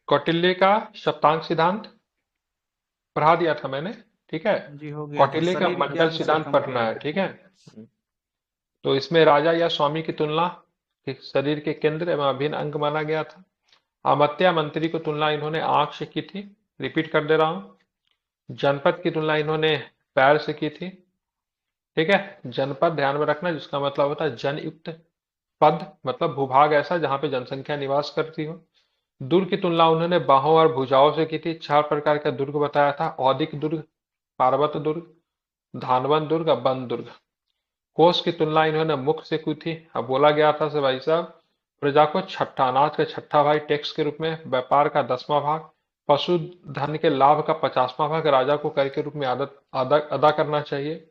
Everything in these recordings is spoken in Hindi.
कौटिल्य का सप्तांग सिद्धांत पढ़ा दिया था मैंने। ठीक है। जी हो गया था। कौटिल्य का शरीर मंडल त्याग से सिद्धांत पढ़ना है। कंप्लीट। ठीक है। तो इसमें राजा या स्वामी की तुलना कि शरीर के केंद्र एवं अभिन्न अंग माना गया था। अमात्या मंत्री को तुलना इन्होंने आंख से की थी। रिपीट कर दे रहा हूं। जनपद की तुलना इन्होंने पैर से की थी। ठीक है। जनपद ध्यान में रखना, जिसका मतलब होता है जनयुक्त पद, मतलब भूभाग ऐसा जहां पे जनसंख्या निवास करती हो। दुर्ग की तुलना उन्होंने बाहों और भुजाओं से की थी। 4 प्रकार का दुर्ग बताया था: औदिक दुर्ग, पार्वत दुर्ग, धानवन दुर्ग और बन दुर्ग। कोष की तुलना इन्होंने मुख से की थी। अब बोला गया था से भाई साहब, प्रजा को छठा अनाज का छठा भाग टैक्स के रूप में, व्यापार का 10वां भाग, पशुधन के लाभ का 50वां भाग राजा को कर के रूप में अदा करना चाहिए।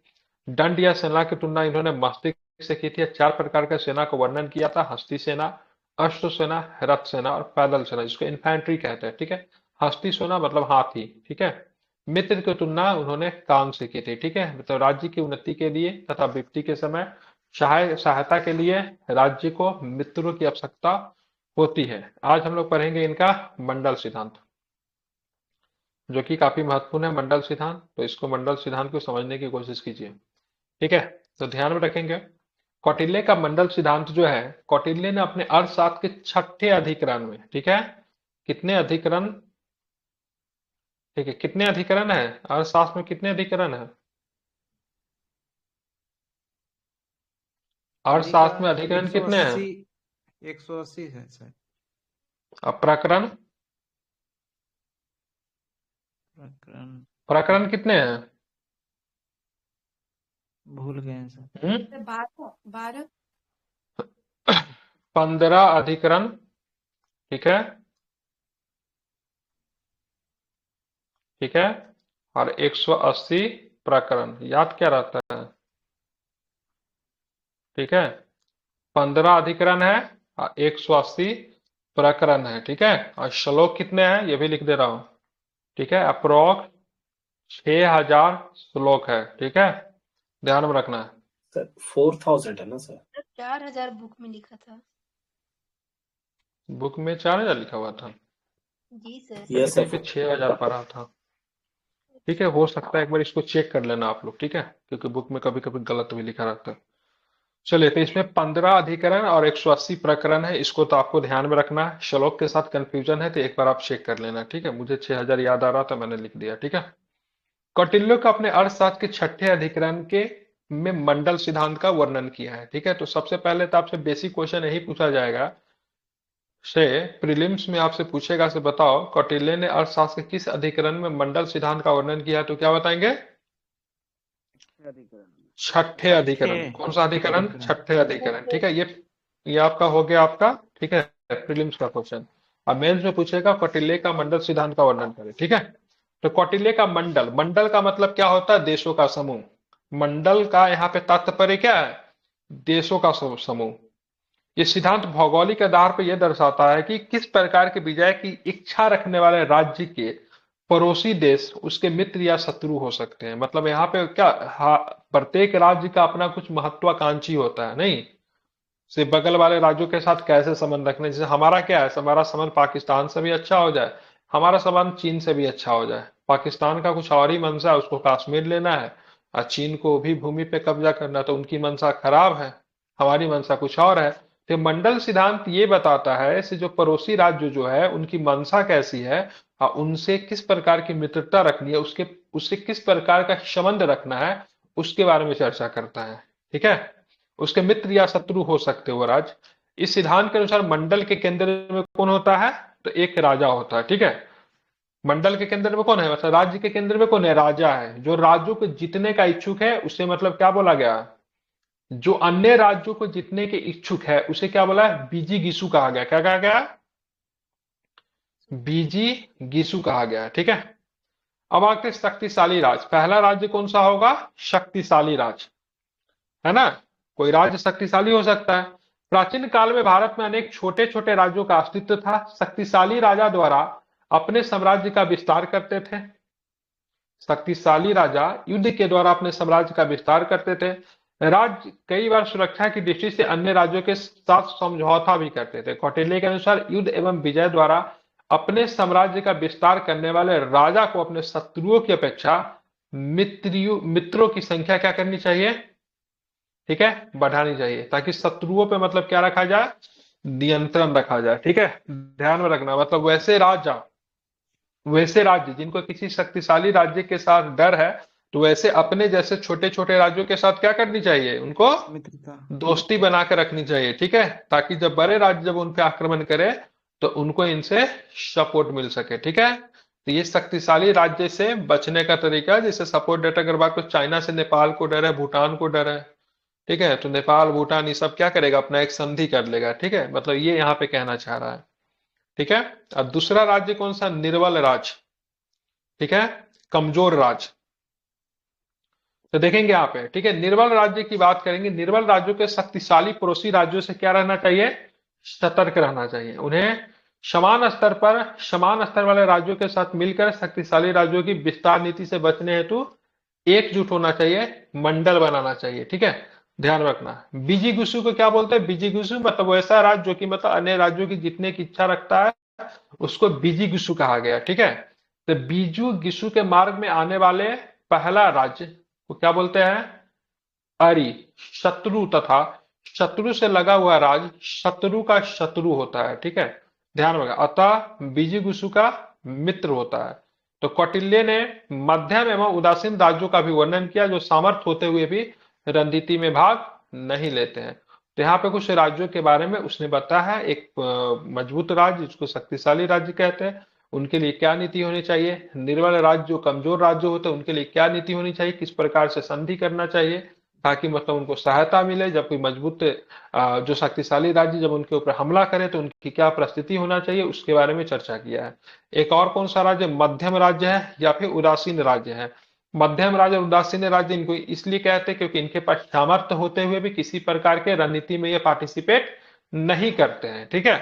दंड या सेना की तुलना इन्होंने मस्तिष्क से की थी। 4 प्रकार का सेना का वर्णन किया था: हस्ती सेना, अश्व सेना, रथ सेना और पैदल सेना, जिसको इन्फेंट्री कहते हैं। ठीक है। हस्ती सेना मतलब हाथी। ठीक है। मित्र की तुलना उन्होंने कान से की थी। ठीक है। तो राज्य की उन्नति के लिए तथा विपत्ति के समय सहायता के लिए राज्य को मित्रों की आवश्यकता होती है। आज हम लोग पढ़ेंगे इनका मंडल सिद्धांत, जो कि काफी महत्वपूर्ण है। मंडल सिद्धांत, तो इसको मंडल सिद्धांत को समझने की कोशिश कीजिए। ठीक है। तो ध्यान में रखेंगे, कौटिल्य का मंडल सिद्धांत जो है, कौटिल्य ने अपने अर्थशास्त्र के छठे अधिकरण में, ठीक है, कितने अधिकरण, ठीक है, कितने अधिकरण है अर्थशास्त्र में, कितने अधिकरण है अर्थशास्त्र में, अधिकरण अधिकरण कितने हैं? 180। 180 है सर। अब प्रकरण, प्रकरण प्रकरण कितने हैं? भूल गए हैं सर। 12 12। 15 अधिकरण। ठीक है। ठीक है। और 180 प्रकरण, याद क्या रहता है? ठीक है। 15 अधिकरण है और 180 प्रकरण है। ठीक है। और श्लोक कितने हैं ये भी लिख दे रहा हूं। ठीक है। अप्रोक्स 6000 श्लोक है। ठीक है। ध्यान में रखना है। सर 4000 है ना सर? 4000 बुक में लिखा था। बुक में 4000 लिखा हुआ था। जी सर। कहीं यस कहीं सर। पे 6000 पढ़ा था। ठीक है, हो सकता है, एक बार इसको चेक कर लेना आप लोग। ठीक है, क्योंकि बुक में कभी कभी गलत भी लिखा रहता है। चलिए, तो इसमें 15 अधिकरण और 180 प्रकरण है। इसको तो आपको ध्यान में रखना है। श्लोक के साथ कंफ्यूजन है तो एक बार आप चेक कर लेना। ठीक है, मुझे 6000 याद आ रहा था, मैंने लिख दिया। ठीक है। कौटिल्य का अपने अर्थशास्त्र के छठे अधिकरण के में मंडल सिद्धांत का वर्णन किया है। ठीक है। तो सबसे पहले तो आपसे बेसिक क्वेश्चन यही पूछा जाएगा से, प्रीलिम्स में आपसे पूछेगा से, बताओ कौटिल्य ने अर्थशास्त्र के किस अधिकरण में मंडल सिद्धांत का वर्णन किया है? तो क्या बताएंगे? छठे छठे अधिकरण। कौन सा अधिकरण? अधिकरण। छठे अधिकरण। ठीक है। ये आपका हो गया आपका। ठीक है, प्रीलिम्स का क्वेश्चन। अब मेंस में पूछेगा कौटिल्य का मंडल सिद्धांत का वर्णन करें। ठीक है। तो कौटिल्य का मंडल, मंडल का मतलब क्या होता है? देशों का समूह। मंडल का यहाँ पे तात्पर्य क्या है? देशों का समूह। ये सिद्धांत भौगोलिक आधार पर यह दर्शाता है कि किस प्रकार के विजय की इच्छा रखने वाले राज्य के पड़ोसी देश उसके मित्र या शत्रु हो सकते हैं। मतलब यहाँ पे क्या, प्रत्येक राज्य का अपना कुछ महत्वाकांक्षी होता है, नहीं से बगल वाले राज्यों के साथ कैसे संबंध रखने। जैसे हमारा क्या है, हमारा संबंध पाकिस्तान से भी अच्छा हो जाए, हमारा संबंध चीन से भी अच्छा हो जाए। पाकिस्तान का कुछ और ही मंशा है, उसको कश्मीर लेना है, और चीन को भी भूमि पे कब्जा करना, तो उनकी मंशा खराब है, हमारी मंशा कुछ और है। तो मंडल सिद्धांत ये बताता है कि जो पड़ोसी राज्य जो है उनकी मंशा कैसी है और उनसे किस प्रकार की मित्रता रखनी है, उसके उससे किस प्रकार का संबंध रखना है, उसके बारे में चर्चा करता है। ठीक है। उसके मित्र या शत्रु हो सकते हो राज। इस सिद्धांत के अनुसार मंडल के केंद्र में कौन होता है? तो एक राजा होता है। ठीक है। मंडल के केंद्र में कौन है? मतलब राज्य के केंद्र में कौन है? राजा है। जो राज्यों को जीतने का इच्छुक है उसे, मतलब क्या बोला गया, जो अन्य राज्यों को जीतने के इच्छुक है उसे क्या बोला? बीजी गिसु कहा गया। क्या कहा गया? बीजी गिसु कहा गया। ठीक है। अब आते शक्तिशाली राज। पहला राज्य कौन सा होगा? शक्तिशाली राज, है ना। कोई राज्य शक्तिशाली हो सकता है। प्राचीन काल में भारत में अनेक छोटे छोटे राज्यों का अस्तित्व था। शक्तिशाली राजा द्वारा अपने साम्राज्य का विस्तार करते थे। शक्तिशाली राजा युद्ध के द्वारा अपने साम्राज्य का विस्तार करते थे। राज्य कई बार सुरक्षा की दृष्टि से अन्य राज्यों के साथ समझौता भी करते थे। कौटिल्य के अनुसार युद्ध एवं विजय द्वारा अपने साम्राज्य का विस्तार करने वाले राजा को अपने शत्रुओं की अपेक्षा मित्रों की संख्या क्या करनी चाहिए, ठीक है, बढ़ानी चाहिए, ताकि शत्रुओं पे मतलब क्या रखा जाए, नियंत्रण रखा जाए, ठीक है। ध्यान में रखना, मतलब वैसे राज्य जिनको किसी शक्तिशाली राज्य के साथ डर है, तो वैसे अपने जैसे छोटे छोटे राज्यों के साथ क्या करनी चाहिए, उनको मित्रता। दोस्ती बना के रखनी चाहिए, ठीक है, ताकि जब बड़े राज्य जब उन पे आक्रमण करे तो उनको इनसे सपोर्ट मिल सके, ठीक है। तो ये शक्तिशाली राज्य से बचने का तरीका है, जैसे सपोर्ट डेटा अगर बात को चाइना से नेपाल को डर है, भूटान को डर है, ठीक है, तो नेपाल भूटान ये सब क्या करेगा, अपना एक संधि कर लेगा, ठीक है, मतलब ये यहाँ पे कहना चाह रहा है, ठीक है। अब दूसरा राज्य कौन सा, निर्बल राज्य, ठीक है, कमजोर राज्य। तो देखेंगे यहाँ पे, ठीक है, निर्बल राज्य की बात करेंगे। निर्बल राज्यों के शक्तिशाली पड़ोसी राज्यों से क्या रहना चाहिए, सतर्क रहना चाहिए। उन्हें समान स्तर वाले राज्यों के साथ मिलकर शक्तिशाली राज्यों की विस्तार नीति से बचने हेतु एकजुट होना चाहिए, मंडल बनाना चाहिए, ठीक है, ध्यान रखना। बीजी गुस्सू को क्या बोलते हैं, बीजी गुस्सू मतलब वैसा राज्य जो कि मतलब अन्य राज्यों की जीतने की इच्छा रखता है, उसको बीजी गुस्सू कहा गया, ठीक है। तो बीजू गिस्सू के मार्ग में आने वाले पहला राज्य को क्या बोलते हैं, अरि। शत्रु तथा शत्रु से लगा हुआ राज्य शत्रु का शत्रु होता है, ठीक है, ध्यान रखना। अतः बीजी गुस्सू का मित्र होता है। तो कौटिल्य ने मध्यम एवं उदासीन राज्यों का भी वर्णन किया, जो सामर्थ्य होते हुए भी रणनीति में भाग नहीं लेते हैं। तो यहाँ पे कुछ राज्यों के बारे में उसने बताया है। एक मजबूत राज्य जिसको शक्तिशाली राज्य कहते हैं, उनके लिए क्या नीति होनी चाहिए, निर्बल राज्य जो कमजोर राज्य होते हैं उनके लिए क्या नीति होनी चाहिए, किस प्रकार से संधि करना चाहिए ताकि मतलब उनको सहायता मिले, जब कोई मजबूत जो शक्तिशाली राज्य जब उनके ऊपर हमला करे तो उनकी क्या परिस्थिति होना चाहिए, उसके बारे में चर्चा किया है। एक और कौन सा राज्य, मध्यम राज्य है या फिर उदासीन राज्य है। मध्यम राज्य और उदासीन राज्य इनको इसलिए कहते हैं क्योंकि इनके पास सामर्थ्य होते हुए भी किसी प्रकार के रणनीति में ये पार्टिसिपेट नहीं करते हैं, ठीक है।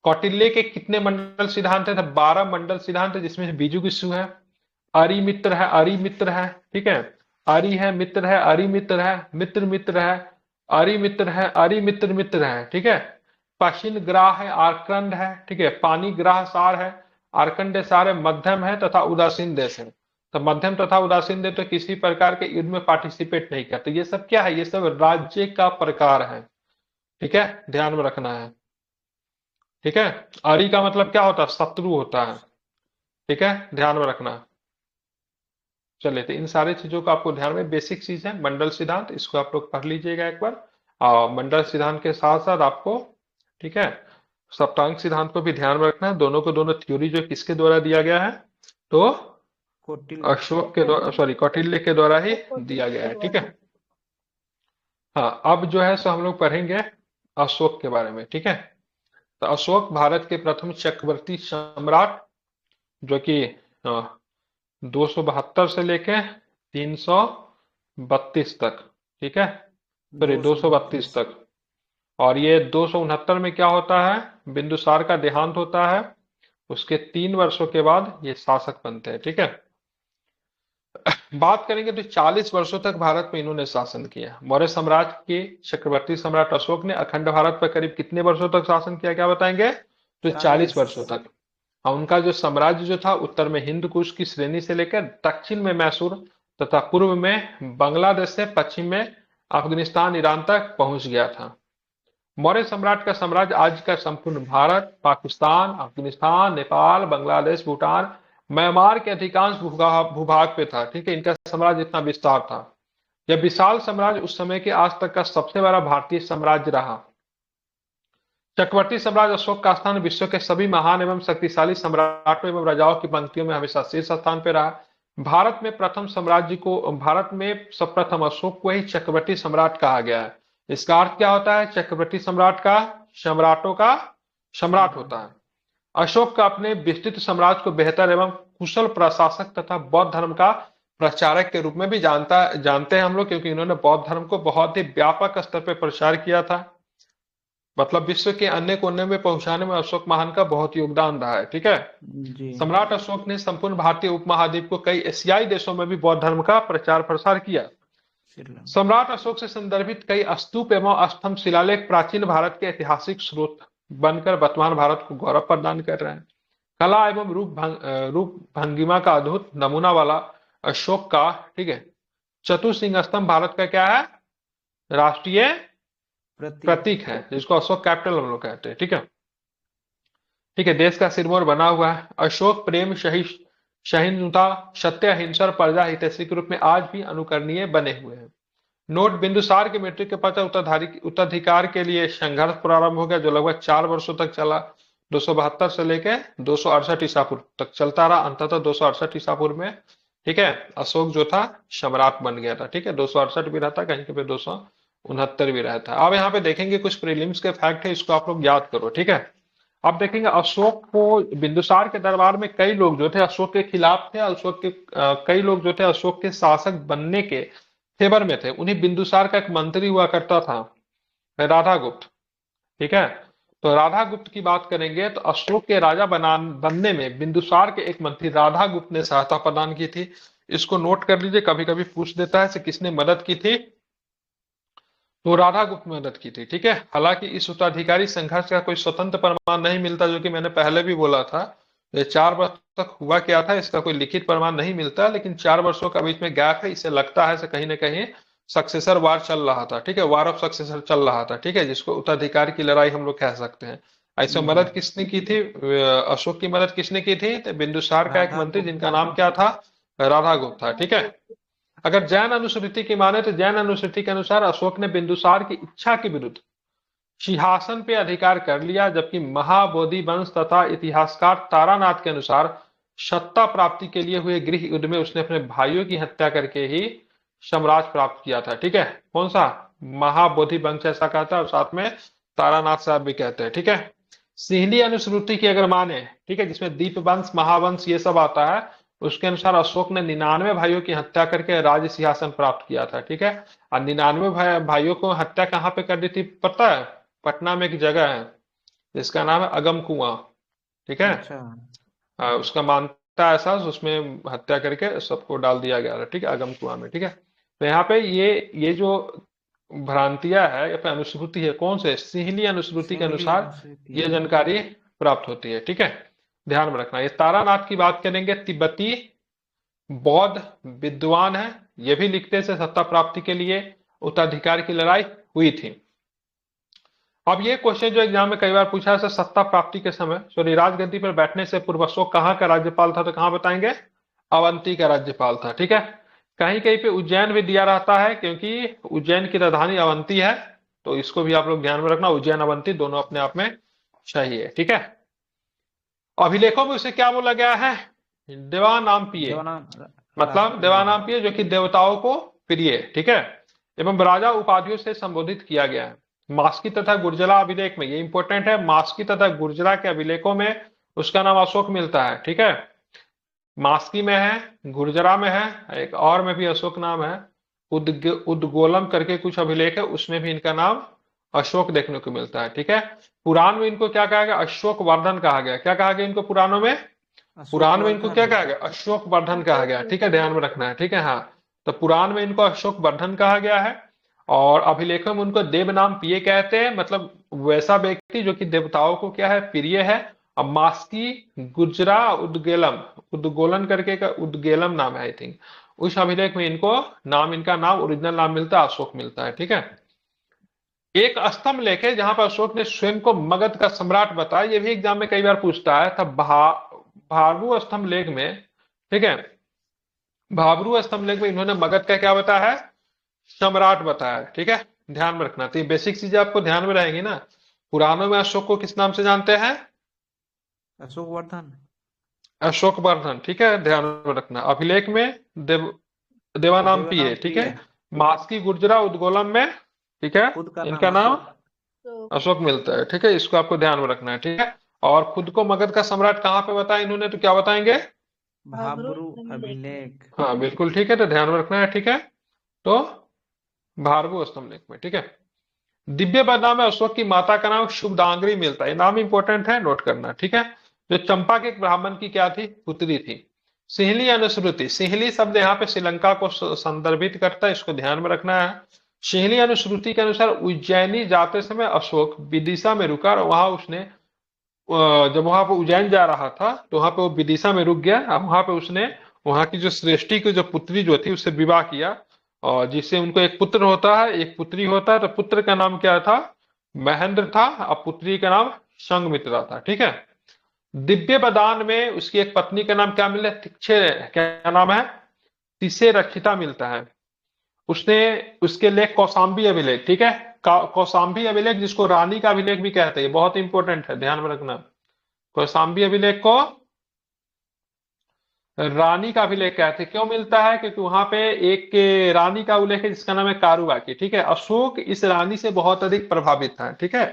कौटिल्य के कितने मंडल सिद्धांत है, 12 मंडल सिद्धांत है, जिसमें बीजू गुस्सू है, अरि मित्र है, अरि मित्र है, ठीक है, अरि है, मित्र है, अरि मित्र है, मित्र मित्र है, अरि मित्र है, अरि मित्र मित्र है, ठीक है। पश्चिम ग्राह है, आर्कंड है, ठीक है, पानी ग्राह सार है, आर्कंड सार है, मध्यम है तथा उदासीन देश है। तो मध्यम तथा उदासीन देश तो किसी प्रकार के युद्ध में पार्टिसिपेट नहीं करते। ये सब क्या है, ये सब राज्य का प्रकार है, ठीक है, ध्यान में रखना है, ठीक है। अरि का मतलब क्या होता है, शत्रु होता है, ठीक है, ध्यान में रखना। चलिए, तो इन सारी चीजों को आपको ध्यान में, बेसिक चीज है मंडल सिद्धांत, इसको आप लोग पढ़ लीजिएगा एक बार। और मंडल सिद्धांत के साथ साथ आपको, ठीक है, सप्तांग सिद्धांत को भी ध्यान में रखना है। दोनों को दोनों थ्योरी जो किसके द्वारा दिया गया है, तो अशोक के द्वारा, सॉरी कौटिल्य के द्वारा ही दिया गया है, ठीक है। हाँ, अब जो है सो हम लोग पढ़ेंगे अशोक के बारे में, ठीक है। तो अशोक भारत के प्रथम चक्रवर्ती सम्राट, जो कि 272 से लेके 332 तक, ठीक है, सॉरी 232 तक। और ये 269 में क्या होता है, बिंदुसार का देहांत होता है। उसके 3 वर्षों के बाद ये शासक बनते हैं, ठीक है। बात करेंगे तो 40 वर्षों तक भारत में इन्होंने शासन किया। मौर्य साम्राज्य के चक्रवर्ती सम्राट अशोक ने अखंड भारत पर करीब कितने वर्षों तक शासन किया, क्या बताएंगे, तो 40 वर्षों तक। और उनका जो साम्राज्य जो था, उत्तर में हिंद कुश की श्रेणी से लेकर दक्षिण में मैसूर तथा पूर्व में बांग्लादेश से पश्चिम में अफगानिस्तान ईरान तक पहुंच गया था। मौर्य सम्राट का साम्राज्य आज का संपूर्ण भारत, पाकिस्तान, अफगानिस्तान, नेपाल, बांग्लादेश, भूटान, म्यांमार के अधिकांश भूभाग पे था, ठीक है। इनका साम्राज्य इतना विस्तार था। यह विशाल साम्राज्य उस समय के आज तक का सबसे बड़ा भारतीय साम्राज्य रहा। चक्रवर्ती सम्राट अशोक का स्थान विश्व के सभी महान एवं शक्तिशाली सम्राटों एवं राजाओं की पंक्तियों में हमेशा शीर्ष स्थान पर रहा। भारत में सर्वप्रथम अशोक को ही चक्रवर्ती सम्राट कहा गया है। इसका अर्थ क्या होता है, चक्रवर्ती सम्राट का सम्राटों का सम्राट होता है। अशोक का अपने विस्तृत साम्राज्य को बेहतर एवं कुशल प्रशासक तथा बौद्ध धर्म का प्रचारक के रूप में भी जानते हैं हम लोग, क्योंकि इन्होंने बौद्ध धर्म को बहुत ही व्यापक स्तर पर प्रचार किया था। मतलब विश्व के अन्य कोने में पहुंचाने में अशोक महान का बहुत योगदान रहा है, ठीक है जी। सम्राट अशोक ने संपूर्ण भारतीय उपमहाद्वीप को कई एशियाई देशों में भी बौद्ध धर्म का प्रचार प्रसार किया। सम्राट अशोक से संदर्भित कई स्तूप एवं स्तंभ शिलालेख प्राचीन भारत के ऐतिहासिक स्रोत बनकर वर्तमान भारत को गौरव प्रदान कर रहे हैं। कला एवं रूप भंगिमा का अद्भुत नमूना वाला अशोक का, ठीक है, चतुर्सिंह स्तंभ भारत का क्या है, राष्ट्रीय प्रतीक। प्रतीक है, जिसको अशोक कैपिटल हम लोग कहते हैं, ठीक है। ठीक है, देश का सिरमौर बना हुआ है। अशोक प्रेम सहिष्णुता, सत्य, अहिंसा और प्रजा हितैषी के रूप में आज भी अनुकरणीय बने हुए हैं। नोट, बिंदुसार की मृत्यु के पश्चात उत्तराधिकार के लिए संघर्ष प्रारंभ हो गया, जो लगभग 4 वर्षों तक चला। 272 से लेके 268 ईसा पूर्व तक चलता रहा। अंततः 268 ईसा पूर्व में, ठीक है, अशोक जो था सम्राट बन गया था। ठीक है, 268 भी रहता, कहीं पे 269 भी रहता। अब यहाँ पे देखेंगे कुछ प्रीलिम्स के फैक्ट है, इसको आप लोग याद करो। ठीक है, अब देखेंगे अशोक को, बिंदुसार के दरबार में कई लोग जो थे अशोक के खिलाफ थे, अशोक के कई लोग जो थे अशोक के शासक बनने के फेवर में थे। उन्हीं बिंदुसार का एक मंत्री हुआ करता था, राधागुप्त। ठीक है, तो राधागुप्त की बात करेंगे तो अशोक के राजा बनने में बिंदुसार के एक मंत्री राधागुप्त ने सहायता प्रदान की थी। इसको नोट कर लीजिए, कभी कभी पूछ देता है किसने मदद की थी, तो राधागुप्त में मदद की थी। ठीक है, हालांकि इस उत्तराधिकारी संघर्ष का कोई स्वतंत्र प्रमाण नहीं मिलता, जो कि मैंने पहले भी बोला था। ये 4 वर्ष तक हुआ क्या था, इसका कोई लिखित प्रमाण नहीं मिलता, लेकिन 4 वर्षों का बीच में गैप है, इसे लगता है कहीं ना कहीं सक्सेसर वार चल रहा था। ठीक है, वार ऑफ सक्सेसर चल रहा था। ठीक है, जिसको उत्तराधिकार की लड़ाई हम लोग कह सकते हैं। ऐसे मदद किसने की थी, अशोक की मदद किसने की थी, तो बिंदुसार का एक मंत्री जिनका नाम क्या था, राधागुप्त था। ठीक है, अगर जैन अनुस्मृति की माने तो जैन अनुस्मृति के अनुसार अशोक ने बिंदुसार की इच्छा के विरुद्ध सिंहासन पे अधिकार कर लिया, जबकि महाबोधि वंश तथा इतिहासकार तारानाथ के अनुसार सत्ता प्राप्ति के लिए हुए गृह युद्ध में उसने अपने भाइयों की हत्या करके ही साम्राज्य प्राप्त किया था। ठीक है, कौन सा, महाबोधि वंश ऐसा कहता है, और साथ में तारानाथ साहब भी कहते हैं। ठीक है, सिंहली अनुस्मृति की अगर माने, ठीक है, जिसमें दीप वंश, महावंश ये सब आता है, उसके अनुसार अशोक ने 99 भाइयों की हत्या करके राज्य सिंहासन प्राप्त किया था। ठीक है, और 99 भाइयों को हत्या कहाँ पे कर दी थी पता है, पटना में एक जगह है जिसका नाम है अगम कुआं। ठीक है, अच्छा। उसका मानता ऐसा, उसमें हत्या करके सबको डाल दिया गया था। ठीक है, अगम कुआं में। ठीक है, तो यहाँ पे ये जो भ्रांतियां है या फिर अनुस्मृति है, कौन से, सिंहली अनुस्मृति के अनुसार ये जानकारी प्राप्त होती है। ठीक है, ध्यान में रखना। ये तारानाथ की बात करेंगे, तिब्बती बौद्ध विद्वान है, ये भी लिखते से सत्ता प्राप्ति के लिए उत्तराधिकार की लड़ाई हुई थी। अब ये क्वेश्चन जो एग्जाम में कई बार पूछा है, सत्ता प्राप्ति के समय, सॉरी, राजगद्दी पर बैठने से पूर्व अशोक कहाँ का राज्यपाल था, तो कहाँ बताएंगे, अवंती का राज्यपाल था। ठीक है, कहीं कहीं पे उज्जैन भी दिया रहता है, क्योंकि उज्जैन की राजधानी अवंती है, तो इसको भी आप लोग ध्यान में रखना, उज्जैन अवंती दोनों अपने आप में सही है। ठीक है, अभिलेखों में उसे क्या बोला गया है, देवानाम पिए, मतलब देवानाम पिए, जो कि देवताओं को प्रिय। ठीक है, एवं राजा उपाधियों से संबोधित किया गया है। मास्की तथा गुर्जरा अभिलेख में, ये इंपॉर्टेंट है, मास्की तथा गुर्जरा के अभिलेखों में उसका नाम अशोक मिलता है। ठीक है, मास्की में है, गुर्जरा में है, एक और में भी अशोक नाम है, उद्गोलम करके कुछ अभिलेख है, उसमें भी इनका नाम अशोक देखने को मिलता है। ठीक है, पुराण में इनको क्या कहा गया, अशोक वर्धन कहा गया। क्या कहा गया इनको पुराणों में, पुराण में इनको क्या कहा गया, अशोक वर्धन कहा गया। ठीक है, ध्यान में रखना है। ठीक है, हाँ, तो पुराण में इनको अशोक वर्धन कहा गया है, और अभिलेखों में उनको देव नाम पिए कहते हैं, मतलब वैसा व्यक्ति जो कि देवताओं को क्या है, प्रिय है। अब मास्की गुजरा उद्गोलन करके का उद्गेलम नाम है आई थिंक, उस अभिलेख में इनको नाम, इनका नाम ओरिजिनल नाम मिलता है, अशोक मिलता है। ठीक है, एक स्तंभ लेख है जहां पर अशोक ने स्वयं को मगध का सम्राट बताया, ये भी एग्जाम में कई बार पूछता है। था भारवु स्तंभ लेख में, ठीक है, भाबरू स्तंभ लेख में इन्होंने मगध का क्या बताया है, सम्राट बताया। ठीक है, ध्यान में रखना, तो ये बेसिक चीजें आपको ध्यान में रहेंगी ना। पुराणों में अशोक को किस नाम से जानते हैं, अशोक वर्धन, अशोक वर्धन। ठीक है, ध्यान में रखना। अभिलेख में देवानाम पिए। ठीक है, मास्की गुर्जरा उद्गोलम में, ठीक है, इनका नाम अशोक मिलता है। ठीक है, इसको आपको ध्यान में रखना है। ठीक है, और खुद को मगध का सम्राट कहाँ पे बताया इन्होंने, तो क्या बताएंगे, भाबरू अभिलेख। हाँ बिल्कुल ठीक है, तो ध्यान में रखना है। ठीक है, तो भारवु स्तंभ लेख में। ठीक है, दिव्य बदनाम में अशोक की माता का नाम शुभदांगरी मिलता है, नाम इंपॉर्टेंट है, नोट करना। ठीक है, जो चंपा के एक ब्राह्मण की क्या थी, पुत्री थी। सिंहली अनुस्मृति, सिंहली शब्द यहाँ पे श्रीलंका को संदर्भित करता है, इसको ध्यान में रखना है। सिंहली अनुस्मृति के अनुसार उज्जैनी जाते समय अशोक विदिशा में रुका और वहां उसने जब वहां पे उज्जैन जा रहा था तो वहां पे वो विदिशा में रुक गया। अब वहां पे उसने वहां की जो श्रेष्ठी की जो पुत्री जो थी उससे विवाह किया, और जिससे उनको एक पुत्र होता है एक पुत्री होता है। तो पुत्र का नाम क्या था? महेंद्र था, और पुत्री का नाम संघमित्रा था। ठीक है। दिव्य बदान में उसकी एक पत्नी का नाम क्या मिला? तिक्षे, क्या नाम है? तिसे रक्षिता मिलता है। उसने उसके लेख कौशाम्बी अभिलेख, ठीक है, कौशाम्बी अभिलेख जिसको रानी का अभिलेख भी कहते हैं, बहुत इंपॉर्टेंट है, ध्यान में रखना। कौशाम्बी अभिलेख को रानी का अभिलेख कहते हैं। क्यों मिलता है? क्योंकि वहां पे एक रानी का उल्लेख है जिसका नाम है कारुबाकी। ठीक है। अशोक इस रानी से बहुत अधिक प्रभावित था। ठीक है।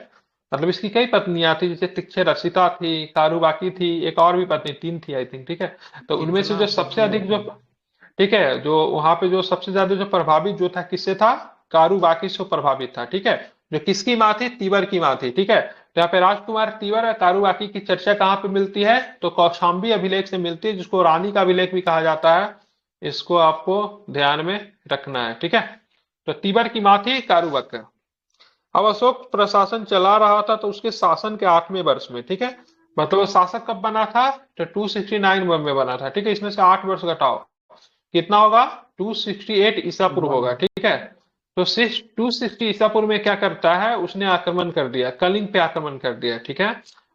मतलब इसकी कई पत्नियां थी, जैसे तिक्षे रसिता थी, कारुबाकी थी, एक और भी पत्नी, तीन थी आई थिंक। ठीक है। तो उनमें से इतना जो सबसे पत्नी अधिक जो, थी। ठीक है, जो वहां पे जो सबसे ज्यादा जो प्रभावित जो था किससे था? कारुबाकी से प्रभावित था। ठीक है। जो किसकी माँ थी? तीवर की माँ थी। ठीक है। तो यहाँ पे राजकुमार तीवर और कारुबाकी की चर्चा कहाँ पे मिलती है? तो कौशाम्बी अभिलेख से मिलती है, जिसको रानी का अभिलेख भी कहा जाता है। इसको आपको ध्यान में रखना है। ठीक है। तो तीवर की माँ थी कारुबाक। अब अशोक प्रशासन चला रहा था तो उसके शासन के 8वें वर्ष में, ठीक है, मतलब वो शासक कब बना था? तो 269 में बना था। ठीक है। इसमें से 8 वर्ष घटाओ, कितना होगा? 268 ईसा पूर्व होगा। वन। ठीक है। तो 260 ईसा पूर्व में क्या करता है? उसने आक्रमण कर दिया, कलिंग पे आक्रमण कर दिया। ठीक है।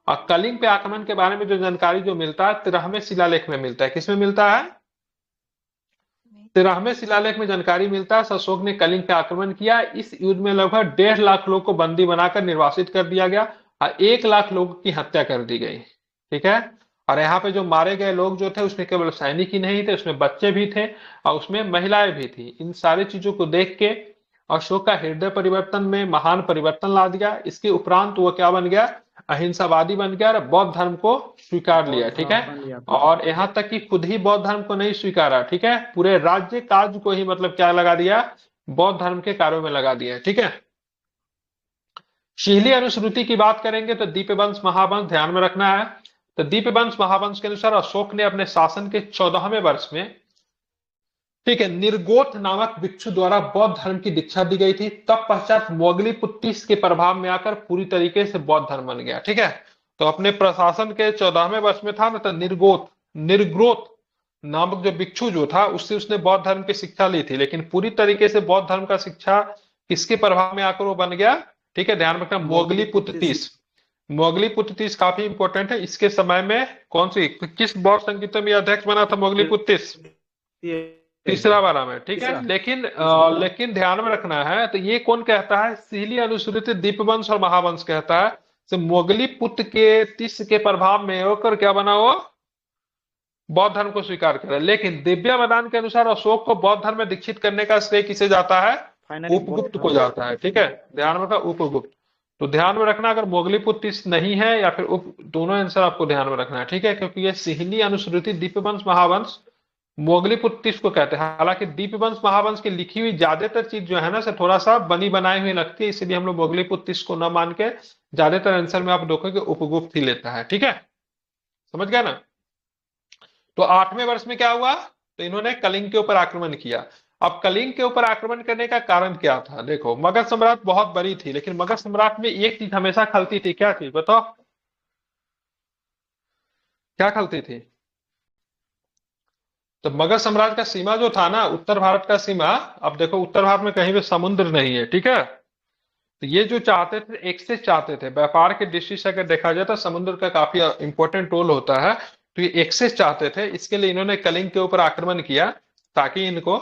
और कलिंग पे आक्रमण के बारे में जो जानकारी जो मिलता है 13वें शिलालेख में मिलता है। किसमें मिलता है? 13वें शिलालेख में जानकारी मिलता है अशोक ने कलिंग पे आक्रमण किया। इस युद्ध में लगभग 1.5 लाख लोग को बंदी बनाकर निर्वासित कर दिया गया और 1 लाख लोगों की हत्या कर दी गई। ठीक है। और यहाँ पे जो मारे गए लोग जो थे उसमें केवल सैनिक ही नहीं थे, उसमें बच्चे भी थे और उसमें महिलाएं भी थी। इन सारी चीजों को देख के अशोक का हृदय परिवर्तन में महान परिवर्तन ला दिया। इसके उपरांत वो क्या बन गया? अहिंसावादी बन गया और बौद्ध धर्म को स्वीकार लिया। बौद्ध ठीक है। अपना लिया था। और यहाँ तक कि खुद ही बौद्ध धर्म को नहीं स्वीकारा। ठीक है। पूरे राज्य काज को ही मतलब क्या लगा दिया? बौद्ध धर्म के कार्यों में लगा दिया। ठीक है। शीली अनुश्रुति की बात करेंगे तो दीपवंश महावंश ध्यान में रखना है। तो दीपवंश महावंश के अनुसार अशोक ने अपने शासन के 14वें वर्ष में, ठीक है, निर्गोथ नामक भिक्षु द्वारा बौद्ध धर्म की दीक्षा दी गई थी। तब पश्चात मोगली पुत्तिस के प्रभाव में आकर पूरी तरीके से बौद्ध धर्म बन गया। ठीक है। तो अपने प्रशासन के 14वें वर्ष में था ना, तो निर्ग्रोथ नामक जो भिक्षु जो था उससे उसने बौद्ध धर्म की शिक्षा ली थी, लेकिन पूरी तरीके से बौद्ध धर्म का शिक्षा किसके प्रभाव में आकर वो बन गया? ठीक है। ध्यान रखना, मोगली पुत्तिस। मोगली पुत्तिस काफी इंपॉर्टेंट है। इसके समय में कौन सी किस बौद्ध संगीतम में अध्यक्ष बना था मोगली पुत्तिस? तीसरा वाला में। ठीक है। तीसरा। लेकिन ध्यान में रखना है, तो ये कौन कहता है? सीली अनुसूचित दीपवंश और महावंश कहता है तो मोगली पुत्र के तिस के प्रभाव में होकर क्या बना? वो बौद्ध धर्म को स्वीकार करे। लेकिन दिव्य वदान के अनुसार अशोक को बौद्ध धर्म में दीक्षित करने का श्रेय किसे जाता है? फाइनली उपगुप्त को जाता है। ठीक है। ध्यान में रखना, उपगुप्त। तो ध्यान में रखना, अगर मोगली पुत्र नहीं है या फिर उप, दोनों आंसर आपको ध्यान में रखना है। ठीक है। क्योंकि ये सिहली अनुश्रुति दीपवंश महावंश मोगली पुत्तिस को कहते हैं। हालांकि दीपवंश महावंश की लिखी हुई ज्यादातर चीज जो है ना से थोड़ा सा बनी बनाई हुई लगती है, इसलिए हम लोग मोगली पुत्तिस को न मान के ज्यादातर आंसर में आप देखोगे उपगुप्त ही लेता है। ठीक है। समझ गया ना? तो 8वें वर्ष में क्या हुआ? तो इन्होंने कलिंग के ऊपर आक्रमण किया। अब कलिंग के ऊपर आक्रमण करने का कारण क्या था? देखो, मगध सम्राट बहुत बड़ी थी, लेकिन मगध सम्राट में एक चीज हमेशा खलती थी। क्या थी बताओ? क्या खलती थी? तो मगध साम्राज्य का सीमा जो था ना, उत्तर भारत का सीमा, अब देखो उत्तर भारत में कहीं भी समुद्र नहीं है। ठीक है। तो ये जो चाहते थे, एक्सेस चाहते थे, व्यापार के दृष्टि से अगर देखा जाए तो समुद्र का काफी इंपॉर्टेंट रोल होता है। तो ये एक्सेस चाहते थे, इसके लिए इन्होंने कलिंग के ऊपर आक्रमण किया ताकि इनको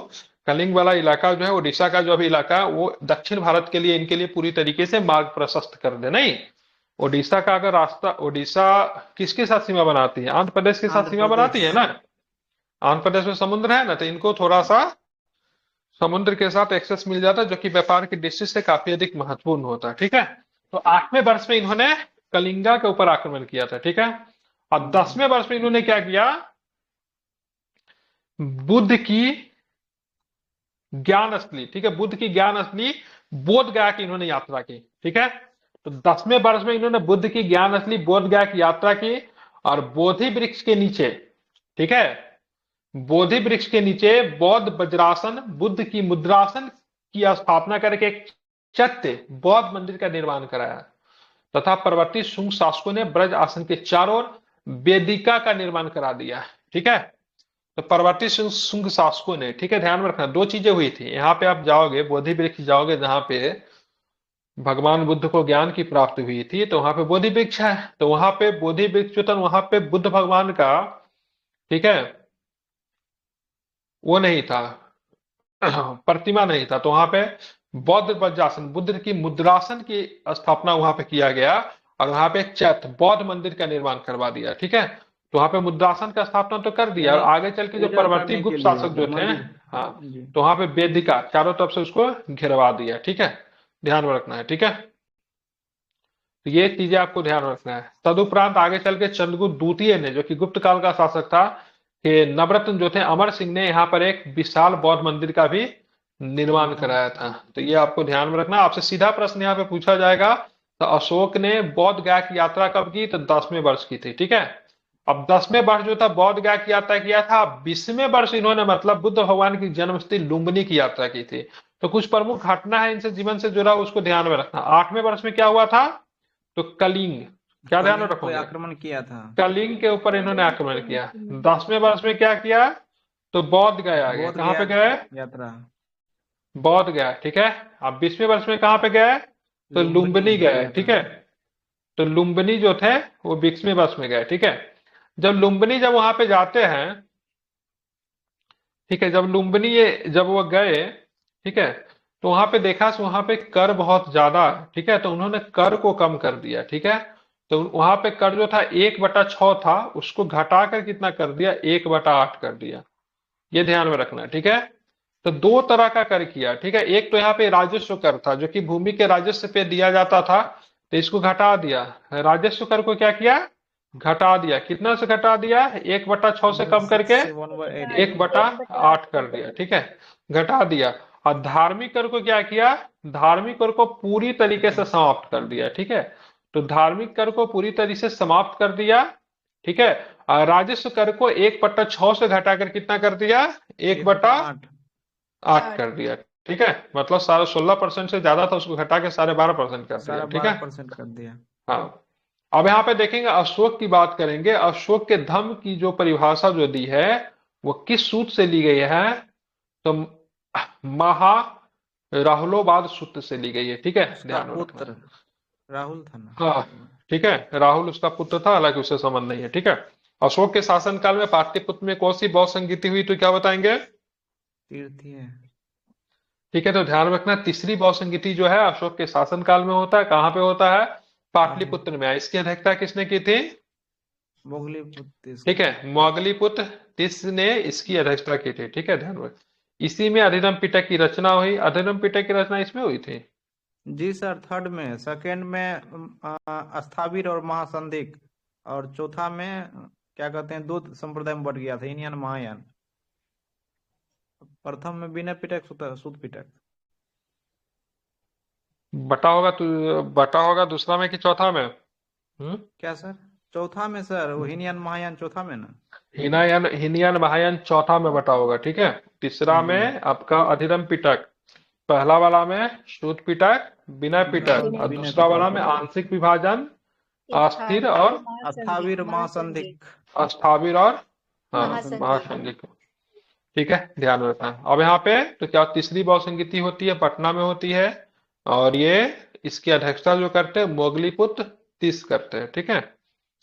कलिंग वाला इलाका जो है, उड़ीसा का जो अभी इलाका है, वो दक्षिण भारत के लिए इनके लिए पूरी तरीके से मार्ग प्रशस्त कर दे। नहीं, उड़ीसा का अगर रास्ता, उड़ीसा किसके साथ सीमा बनाती है? आंध्र प्रदेश के साथ सीमा बनाती है ना। आंध्र प्रदेश में समुद्र है ना, तो इनको थोड़ा सा समुद्र के साथ एक्सेस मिल जाता है, जो कि व्यापार की दृष्टि से काफी अधिक महत्वपूर्ण होता है। ठीक है। तो 8वें वर्ष में इन्होंने कलिंगा के ऊपर आक्रमण किया था। ठीक है। और 10वें वर्ष में इन्होंने क्या किया? बुद्ध की ज्ञान असली, ठीक है, बुद्ध की ज्ञान असली बोध गया की इन्होंने यात्रा की। ठीक है। तो 10वें वर्ष में इन्होंने बुद्ध की ज्ञान असली बोध गया की यात्रा की और बोधि वृक्ष के नीचे, ठीक है, बोधि वृक्ष के नीचे बौद्ध वज्रासन, बुद्ध की मुद्रासन की स्थापना करके एक चैत्य बौद्ध मंदिर का निर्माण कराया। तथा परवर्ती शुंग शासकों ने ब्रज आसन के चारों ओर वेदिका का निर्माण करा दिया। ठीक है, तो परवर्ती शुंग शासकों ने, ठीक है, ध्यान में रखना दो चीजें हुई थी। यहाँ पे आप जाओगे, बोधि वृक्ष जाओगे जहां पे भगवान बुद्ध को ज्ञान की प्राप्ति हुई थी, तो वहां पे बोधि वृक्ष है। तो वहां पे बोधि वृक्ष जो था वहां पे बुद्ध भगवान का, ठीक है, वो नहीं था, प्रतिमा नहीं था। तो वहां पे बौद्ध वज्रासन, बुद्ध की मुद्रासन की स्थापना वहां पे किया गया, और वहां पे एक चैत्य बौद्ध मंदिर का निर्माण करवा दिया। ठीक है, तो वहां पे मुद्रासन का स्थापना तो कर दिया, और यानी आगे चल के जो पूजा परवर्ती करने के गुप्त लिए शासक जो थे, मंदिर। हाँ, जी। तो वहां पे वेदिका चारों तरफ से उसको घेरवा दिया। ठीक है, ध्यान में रखना है। ठीक है, तो ये चीजें आपको ध्यान में रखना है। तदुपरांत आगे चल के चंद्रगुप्त द्वितीय ने, जो कि गुप्त काल का शासक था, कि नवरत्न जो थे अमर सिंह ने यहाँ पर एक विशाल बौद्ध मंदिर का भी निर्माण कराया था। तो ये आपको ध्यान में रखना। आपसे सीधा प्रश्न यहाँ पे पूछा जाएगा, तो अशोक ने बौद्ध गया की यात्रा कब की? तो 10वें वर्ष की थी। ठीक है, अब 10वें वर्ष जो था बौद्ध गया की यात्रा किया था। 20वें वर्ष इन्होंने, मतलब बुद्ध भगवान की जन्मस्थली लुम्बिनी की यात्रा की थी। तो कुछ प्रमुख घटना है इनसे जीवन से जुड़ा, उसको ध्यान में रखना। 8वें वर्ष में क्या हुआ था? तो कलिंग, क्या ध्यान में कलिंग कोई रखोगे? आक्रमण किया था। कलिंग के ऊपर इन्होंने आक्रमण किया। 10वें वर्ष में क्या किया? तो बौद्ध गया आ गया। बोध कहाँ पे गया गए? यात्रा। बौद्ध गया। ठीक है, अब 20वें वर्ष में कहाँ पे गए? तो लुम्बिनी गए। यात्रा। ठीक है, तो लुम्बिनी जो थे वो 20वें वर्ष में गए। ठीक है, जब लुम्बिनी जब वहां पे जाते हैं, ठीक है, जब लुम्बिनी ये जब वो गए, ठीक है, तो वहां पे देखा, वहां पे कर बहुत ज्यादा है। ठीक है, तो उन्होंने कर को कम कर दिया। ठीक है, तो वहां पे कर जो था 1/6 था, उसको घटाकर कितना कर दिया? 1/8 कर दिया। ये ध्यान में रखना है। ठीक है, तो दो तरह का कर किया। ठीक है, एक तो यहाँ पे राजस्व कर था, जो कि भूमि के राजस्व पे दिया जाता था, तो इसको घटा दिया। राजस्व कर को क्या किया? घटा दिया। कितना से घटा दिया? 1/6 से कम करके 1/8 कर दिया। ठीक है, घटा दिया। और धार्मिक कर को क्या किया? धार्मिक कर को पूरी तरीके से समाप्त कर दिया। ठीक है, तो धार्मिक कर को पूरी तरीके से समाप्त कर दिया। ठीक है, और राजस्व कर को 1/6 से घटाकर कितना कर दिया? 1/8 कर दिया। ठीक है, मतलब 16% से ज्यादा था, उसको घटा के 12.5% कर दिया। ठीक है, 12% कर दिया। हाँ। अब यहाँ पे देखेंगे, अशोक की बात करेंगे। अशोक के धम्म की जो परिभाषा जो दी है, वो किस सूत्र से ली गई है? तो महा राहुलोवाद सूत्र से ली गई है। ठीक है, उसका ध्यान में रखना। पुत्र राहुल था ना। हाँ, ठीक है, राहुल उसका पुत्र था, हालांकि उससे संबंध नहीं है। ठीक है, अशोक के शासनकाल में पाटलिपुत्र में कौन सी बौद्ध संगीति हुई, तो क्या बताएंगे? तीर्थी है। ठीक है, तो ध्यान रखना, तीसरी बौद्ध संगीति जो है अशोक के शासनकाल में होता है। कहाँ पे होता है? पाटलिपुत्र में। इसकी अध्यक्षता किसने की थी? मोगलीपुत्र। ठीक है, मोगलीपुत्र तिस ने इसकी अध्यक्षता की थी। ठीक है, ध्यान रख। इसी में अधिनम पिटक की रचना हुई। अधिनम पिटक की रचना इसमें हुई थी। जी सर, थर्ड में। सेकंड में स्थाविर और महासंधिक, और चौथा में क्या कहते हैं, दो संप्रदाय में बढ़ गया था, हीनयान महायान। प्रथम में विनय पिटक, सुत पिटक। बटा होगा दूसरा में कि चौथा में? क्या सर? चौथा में सर, वो हीनयान महायान चौथा में ना। हीनयान महायान चौथा में बटा होगा। ठीक है, तीसरा में आपका अधिरम पिटक, पहला वाला में सूत पिटक, विनय पिटक, और दूसरा वाला में आंशिक विभाजन, अस्थिर और स्थाविर महासंधिक। स्थाविर और महासंधिक। ठीक है, ध्यान रखना। अब यहाँ पे तो क्या तीसरी बौद्ध संगीति होती है, पटना में होती है, और ये इसकी अध्यक्षता जो करते हैं मोगलीपुत्र तिस करते हैं। ठीक है,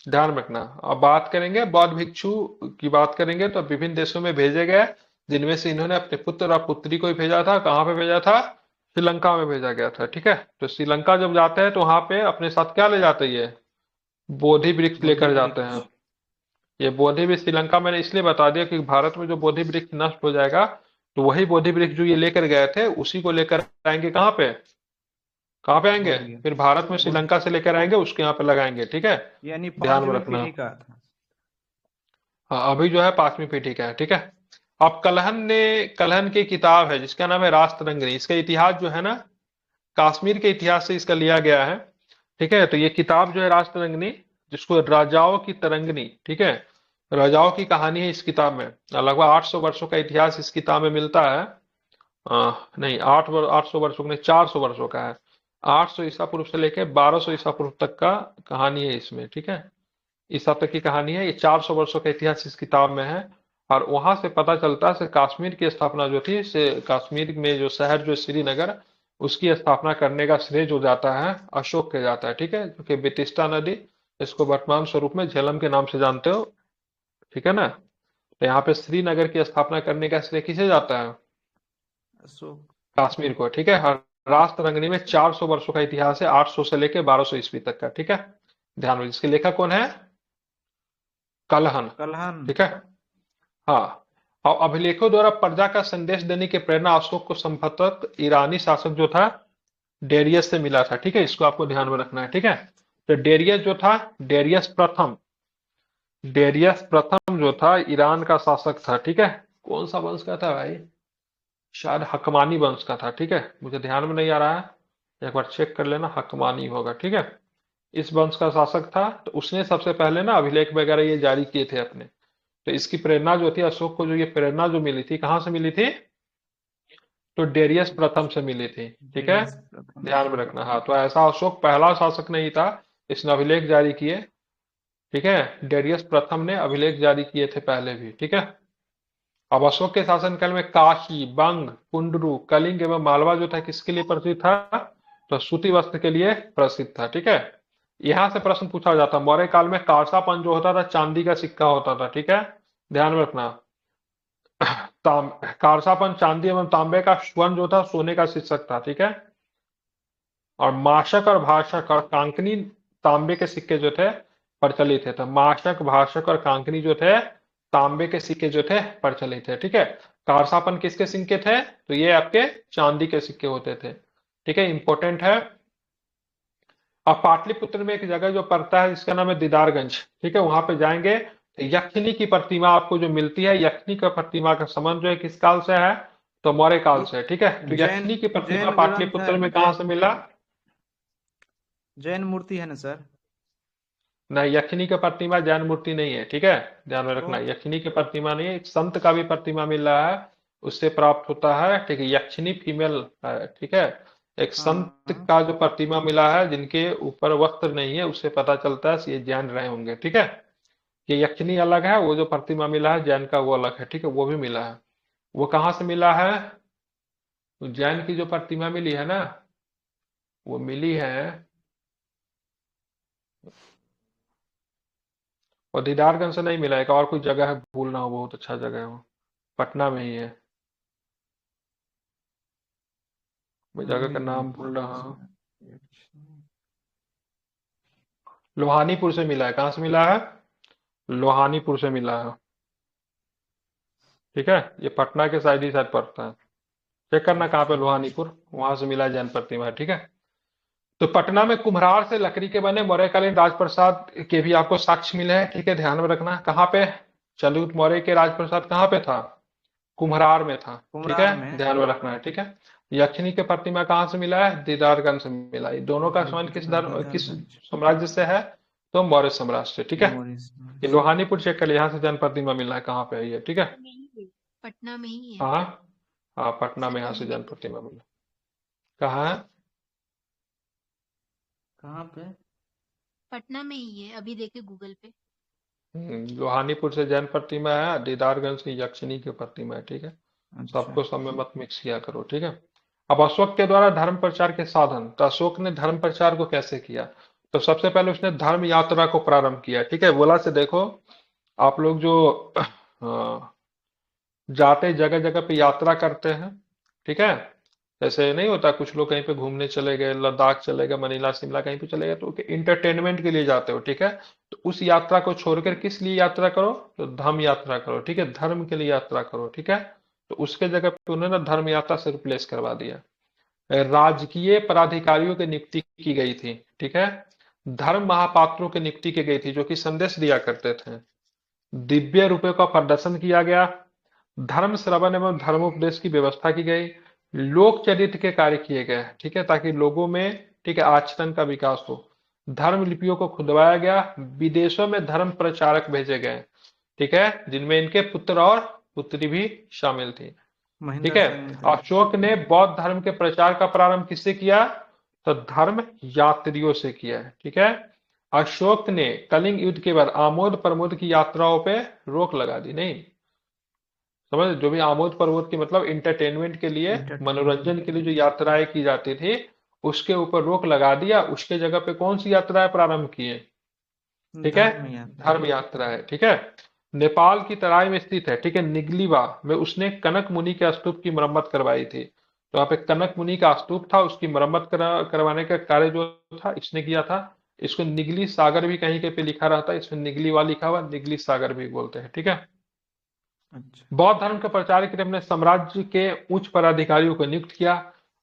ध्यान रखना। अब बात करेंगे बौद्ध भिक्षु की बात करेंगे, तो विभिन्न देशों में भेजे गए, जिनमें से इन्होंने अपने पुत्र और पुत्री को ही भेजा था। कहाँ पे भेजा था? श्रीलंका में भेजा गया था। ठीक है, तो श्रीलंका जब जाते हैं तो वहां पे अपने साथ क्या ले जाते हैं? बोधि वृक्ष लेकर जाते हैं। ये बोधि वृक्ष श्रीलंका, मैंने इसलिए बता दिया कि भारत में जो बोधि वृक्ष नष्ट हो जाएगा, तो वही बोधि वृक्ष जो ये लेकर गए थे उसी को लेकर आएंगे। कहाँ पे? कहाँ पे आएंगे? फिर भारत में श्रीलंका से लेकर आएंगे, उसके यहाँ पे लगाएंगे। ठीक है, यानी ध्यान में 5वीं रखना। पीढ़ी का था। हाँ, अभी जो है 5वीं पीढ़ी का है। ठीक है, अब कलहन की किताब है जिसका नाम है राष्ट्ररंगिणी। इसका इतिहास जो है ना, कश्मीर के इतिहास से इसका लिया गया है। ठीक है, तो ये किताब जो है राष्ट्ररंगिणी, जिसको राजाओं की तरंगिणी, ठीक है, राजाओं की कहानी है इस किताब में। लगभग 800 वर्षों का इतिहास इस किताब में मिलता है। नहीं, 800 वर्षों का नहीं, 400 वर्षों का है। 800 ईसा पूर्व से लेके 1200 ईसा पूर्व तक का कहानी है इसमें, ठीक है। ईसा तक की कहानी है, ये 400 वर्षों का इतिहास इस किताब में है। और वहां से पता चलता है से कश्मीर की स्थापना जो थी, से कश्मीर में जो शहर जो श्रीनगर, उसकी स्थापना करने का श्रेय जो जाता है अशोक के जाता है, ठीक है। क्योंकि बेतिस्ता नदी, इसको वर्तमान स्वरूप में झेलम के नाम से जानते हो, ठीक है ना। तो यहाँ पे श्रीनगर की स्थापना करने का श्रेय किसे जाता है? अशोक। कश्मीर को, ठीक है। और राष्ट्र रंगनी में 400 वर्षों का इतिहास है, 800 से लेके 1200 ईस्वी तक का, ठीक है। ध्यान रखिए, इसके लेखक कौन है? कलहन, कलहन। ठीक है। हाँ। और अभिलेखों द्वारा प्रजा का संदेश देने की प्रेरणा अशोक को संभवतः ईरानी शासक जो था डेरियस से मिला था, ठीक है। इसको आपको ध्यान में रखना है, ठीक है। तो डेरियस जो था, डेरियस प्रथम जो था ईरान का शासक था, ठीक है। कौन सा वंश का था भाई? शायद हकमानी वंश का था, ठीक है। मुझे ध्यान में नहीं आ रहा है, एक बार चेक कर लेना, हकमानी होगा, ठीक है। इस वंश का शासक था, तो उसने सबसे पहले ना अभिलेख वगैरह ये जारी किए थे अपने। तो इसकी प्रेरणा जो थी, अशोक को जो ये प्रेरणा जो मिली थी, कहाँ से मिली थी? तो डेरियस प्रथम से मिली थी, ठीक है। डेरियस प्रथम। ध्यान में रखना। हाँ, तो ऐसा अशोक पहला शासक नहीं था, इसने अभिलेख जारी किए, ठीक है। डेरियस प्रथम ने अभिलेख जारी किए थे पहले भी, ठीक है। अब अशोक के शासनकाल में काशी, बंग, कुंडरू, कलिंग एवं मालवा जो था किसके लिए प्रसिद्ध था? तो सूती वस्त्र के लिए प्रसिद्ध था, ठीक है। यहां से प्रश्न पूछा जाता, मौर्य काल में कारसापन जो होता था चांदी का सिक्का होता था, ठीक है। ध्यान में रखना। कारसापन चांदी एवं तांबे का, स्वर्ण जो था सोने का शीर्षक था, ठीक है। और माशक और भाषक और कांकनी तांबे के सिक्के जो थे प्रचलित थे। तो माशक, भाषक और कांकनी जो थे तांबे के सिक्के जो थे प्रचलित थे, ठीक है। कारसापन किसके सिक्के थे? तो ये आपके चांदी के सिक्के होते थे, ठीक है। इंपॉर्टेंट है। अब पाटलिपुत्र में एक जगह जो पड़ता है जिसका नाम है दीदारगंज, ठीक है। वहां पे जाएंगे तो यक्षिनी की प्रतिमा आपको जो मिलती है, यक्षिनी का प्रतिमा का संबंध जो है किस काल से है? तो मौर्य काल से है, ठीक है। तो जैन यक्षिनी की प्रतिमा जैन ग्रंथ है, पाटलिपुत्र में कहां से मिला? जैन मूर्ति है ना सर? नहीं, यक्षिनी का प्रतिमा जैन मूर्ति नहीं है, ठीक है। ध्यान में तो रखना, यक्षिनी की प्रतिमा नहीं है, एक संत का भी प्रतिमा मिल रहा है, उससे प्राप्त होता है, ठीक है। यक्षिनी फीमेल है, ठीक है। एक संत हाँ। का जो प्रतिमा मिला है जिनके ऊपर वस्त्र नहीं है, उससे पता चलता है ये जैन रहे होंगे, ठीक है। ये यक्षिनी अलग है, वो जो प्रतिमा मिला है जैन का वो अलग है, ठीक है। वो भी मिला है। वो कहाँ से मिला है? तो जैन की जो प्रतिमा मिली है ना, वो मिली है, और दीदारगंज से नहीं मिला है, एक और कोई जगह है, भूलना हो, बहुत अच्छा जगह है वो, पटना में ही है। मैं जगह का नाम भूल रहा हूँ। लोहानीपुर से मिला है। कहाँ से मिला है? लोहानीपुर से मिला है, ठीक है। ये पटना के साइड ही साइड पड़ता है, चेक करना कहाँ पे, लोहानीपुर, वहां से मिला है जैन प्रतिमा है, ठीक है। तो पटना में कुम्हरार से लकड़ी के बने मौर्यकालीन राजप्रसाद के भी आपको साक्ष्य मिले हैं, ठीक है। ध्यान में रखना, कहाँ पे? चंद्रगुप्त मौर्य के राजप्रसाद कहाँ पे था? कुम्हरार में था, ठीक कुम्हरार है। में। ध्यान में रखना है, ठीक है। यक्षिनी के प्रतिमा कहाँ से मिला है? दीदारगंज से मिला। ये दोनों का संबंध किस दीदारगंज। साम्राज्य से है? तो मौर्य साम्राज्य से, ठीक है। ये मॉरिस। लोहानीपुर चेक कर, यहाँ से जैन प्रतिमा मिला है, कहाँ पे है ये, ठीक है। में ही है, पटना में ही है हाँ हाँ, पटना में सर। यहाँ से अभी जैन देखो प्रतिमा मिला। कहाँ है? कहाँ पे? पटना में ही है, अभी देखे गूगल पे। लोहानीपुर से जैन प्रतिमा है, दीदारगंज की यक्षिनी की प्रतिमा है, ठीक है। अच्छा। सबको सब में मत मिक्स किया करो, ठीक है। अब अशोक के द्वारा धर्म प्रचार के साधन, तो अशोक ने धर्म प्रचार को कैसे किया? तो सबसे पहले उसने धर्म यात्रा को प्रारंभ किया, ठीक है। बोला से देखो, आप लोग जो जाते जगह जगह पे यात्रा करते हैं, ठीक है। जैसे नहीं होता, कुछ लोग कहीं पे घूमने चले गए, लद्दाख चले गए, मनीला शिमला कहीं पे चले गए, तो इंटरटेनमेंट के लिए जाते हो, ठीक है। तो उस यात्रा को छोड़कर किस लिए यात्रा करो? तो धर्म यात्रा करो, ठीक है। धर्म के लिए यात्रा करो, ठीक है। तो उसके जगह पे उन्होंने धर्म यात्रा से रिप्लेस करवा दिया। राजकीय पदाधिकारियों की नियुक्ति की गई थी, ठीक है। धर्म महापात्रों की नियुक्ति की गई थी जो कि संदेश दिया करते थे। दिव्य रूपों का प्रदर्शन किया गया। धर्म श्रवण एवं धर्मोपदेश की व्यवस्था की गई। लोक चरित्र के कार्य किए गए, ठीक है, ताकि लोगों में, ठीक है, आचरण का विकास हो। धर्म लिपियों को खुदवाया गया। विदेशों में धर्म प्रचारक भेजे गए, ठीक है, जिनमें इनके पुत्र और पुत्री भी शामिल थी, ठीक महेंद्र है। सिंह मित्र। अशोक ने बौद्ध धर्म के प्रचार का प्रारंभ किससे किया? तो धर्म यात्रियों से किया है, ठीक है। अशोक ने कलिंग युद्ध के बाद आमोद प्रमोद की यात्राओं पे रोक लगा दी, नहीं समझ, जो भी आमोद प्रमोद की मतलब इंटरटेनमेंट के लिए, मनोरंजन के लिए जो यात्राएं की जाती थी, उसके ऊपर रोक लगा दिया। उसके जगह पे कौन सी यात्राएं प्रारंभ किए, ठीक है, धर्म यात्रा। धर्म यात्रा है, ठीक है। नेपाल की तराई में स्थित है, ठीक है, निगलीवा में उसने कनक मुनि के स्तूप की मरम्मत करवाई थी। तो वहाँ पे कनक मुनि का स्तूप था, उसकी मरम्मत करवाने का कार्य जो था इसने किया था। इसको निगली सागर भी कहीं के पे लिखा रहता है, इसमें निगलीवा लिखा हुआ, निगली सागर भी बोलते हैं, ठीक है। अच्छा। बौद्ध धर्म के प्रचार के लिए अपने साम्राज्य के उच्च पदाधिकारियों को नियुक्त किया।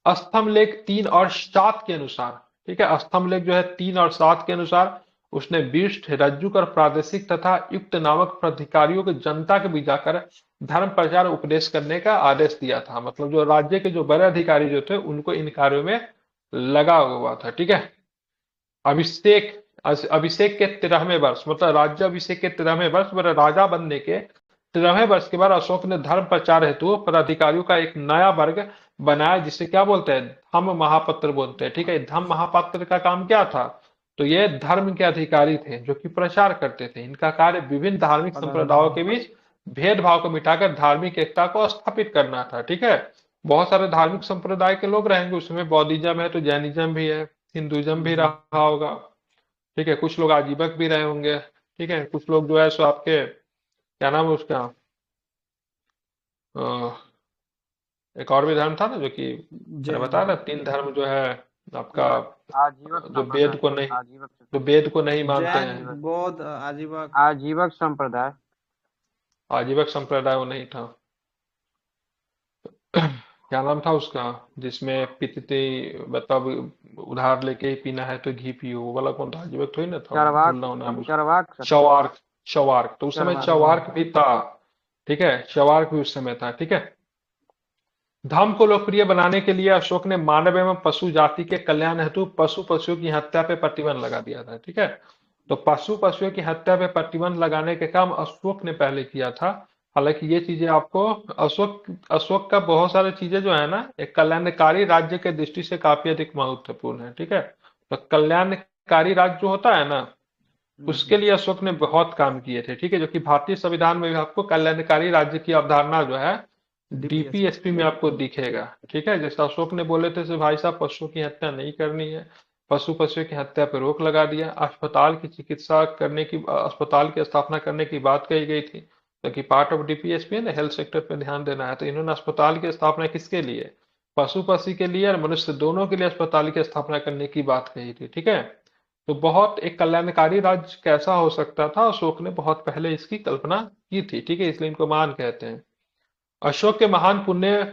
स्तंभलेख 3 और 7 के अनुसार, ठीक है, स्तंभलेख जो है 3 और 7 के अनुसार उसने विष्ट, रज्जुक और प्रादेशिक तथा युक्त नामक प्राधिकारियों को जनता के बीच जाकर धर्म प्रचार उपदेश करने का आदेश दिया था। मतलब जो राज्य के जो बड़े अधिकारी जो थे उनको इन कार्यों में लगा हुआ था, ठीक है। अभिषेक अभिषेक के 13वें वर्ष, मतलब राज्य अभिषेक के 13वें वर्ष, राजा बनने के 13वें वर्ष के बाद अशोक ने धर्म प्रचार हेतु पदाधिकारियों का एक नया वर्ग बनाया, जिसे क्या बोलते हैं, धम्म महापात्र बोलते हैं, ठीक है। धम्म महापात्र का काम क्या था, तो ये धर्म के अधिकारी थे जो कि प्रचार करते थे। इनका कार्य विभिन्न धार्मिक संप्रदायों के बीच भेदभाव को मिटाकर धार्मिक एकता को स्थापित करना था, ठीक है। बहुत सारे धार्मिक संप्रदाय के लोग रहेंगे उसमें, बौद्धिज्म है तो जैनिज्म भी है, हिंदुइज्म भी रहा होगा, ठीक है। कुछ लोग आजीवक भी रहे होंगे, ठीक है। कुछ लोग जो है सो आपके क्या नाम है उसका, एक और भी धर्म था ना जो कि मैंने बताया ना, 3 धर्म जो है आपका, आजीवक जो वेद को नहीं, जो वेद को नहीं मानते हैं, जैन, बौद्ध, आजीवक। आजीवक संप्रदाय। आजीवक संप्रदाय वो नहीं था। क्या नाम था उसका, जिसमें पीते, मतलब उधार लेके ही पीना है तो घी पियो, वो वाला कौन था, आजीवक थोड़ी ना था, भूल रहा हूँ नाम उसका। चरवाक चवार्क, चवार्क तो उस समय चरवाक। चवार्क भी था, ठीक है, चवार्क भी उस समय था, ठीक है। धर्म को लोकप्रिय बनाने के लिए अशोक ने मानव एवं पशु जाति के कल्याण हेतु पशु पशुओं की हत्या पे प्रतिबंध लगा दिया था, ठीक है। तो पशु पशुओं की हत्या पे प्रतिबंध लगाने के काम अशोक ने पहले किया था। हालांकि ये चीजें आपको, अशोक अशोक का बहुत सारी चीजें जो है ना, एक कल्याणकारी राज्य के दृष्टि से काफी अधिक महत्वपूर्ण है, ठीक है। तो कल्याणकारी राज्य जो होता है ना, उसके लिए अशोक ने बहुत काम किए थे, ठीक है। जो कि भारतीय संविधान में भी आपको कल्याणकारी राज्य की अवधारणा जो है डीपीएसपी में आपको दिखेगा, ठीक है। जैसे अशोक ने बोले थे कि भाई साहब पशुओं की हत्या नहीं करनी है, पशुओं की हत्या पर रोक लगा दिया। अस्पताल की चिकित्सा करने की, अस्पताल की स्थापना करने की बात कही गई थी, क्योंकि पार्ट ऑफ डीपीएसपी है ना, हेल्थ सेक्टर पे ध्यान देना है। तो इन्होंने अस्पताल की स्थापना किसके लिए, पशु पक्षी के लिए और मनुष्य दोनों के लिए अस्पताल की स्थापना करने की बात कही थी, ठीक है। तो बहुत एक कल्याणकारी राज्य कैसा हो सकता था, अशोक ने बहुत पहले इसकी कल्पना की थी, ठीक है, इसलिए इनको महान कहते हैं। अशोक के महान पुण्य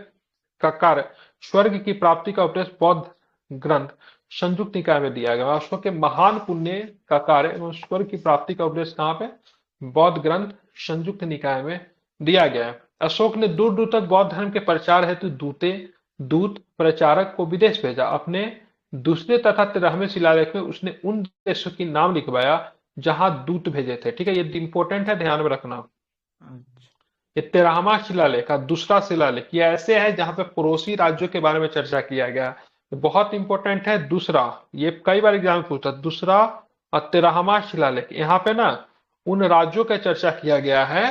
का कार्य स्वर्ग की प्राप्ति का उपदेश बौद्ध ग्रंथ संयुक्त निकाय में दिया गया। अशोक के महान पुण्य का कार्य एवं स्वर्ग की प्राप्ति का उपदेश कहाँ पे, बौद्ध ग्रंथ संयुक्त निकाय में दिया गया है। अशोक ने दूर दूर तक बौद्ध धर्म के प्रचार हेतु दूत प्रचारक को विदेश भेजा। अपने दूसरे तथा 13वें शिलालेख में उसने उन देशों की नाम लिखवाया जहां दूत भेजे थे, ठीक है। ये इंपॉर्टेंट है, ध्यान में रखना। ये 13वां शिलालेख का दूसरा शिलालेख ये ऐसे है जहां पे पड़ोसी राज्यों के बारे में चर्चा किया गया, तो बहुत इंपॉर्टेंट है। दूसरा, ये कई बार एग्जाम में पूछता, दूसरा और 13वां शिलालेख, यहाँ पे ना उन राज्यों का चर्चा किया गया है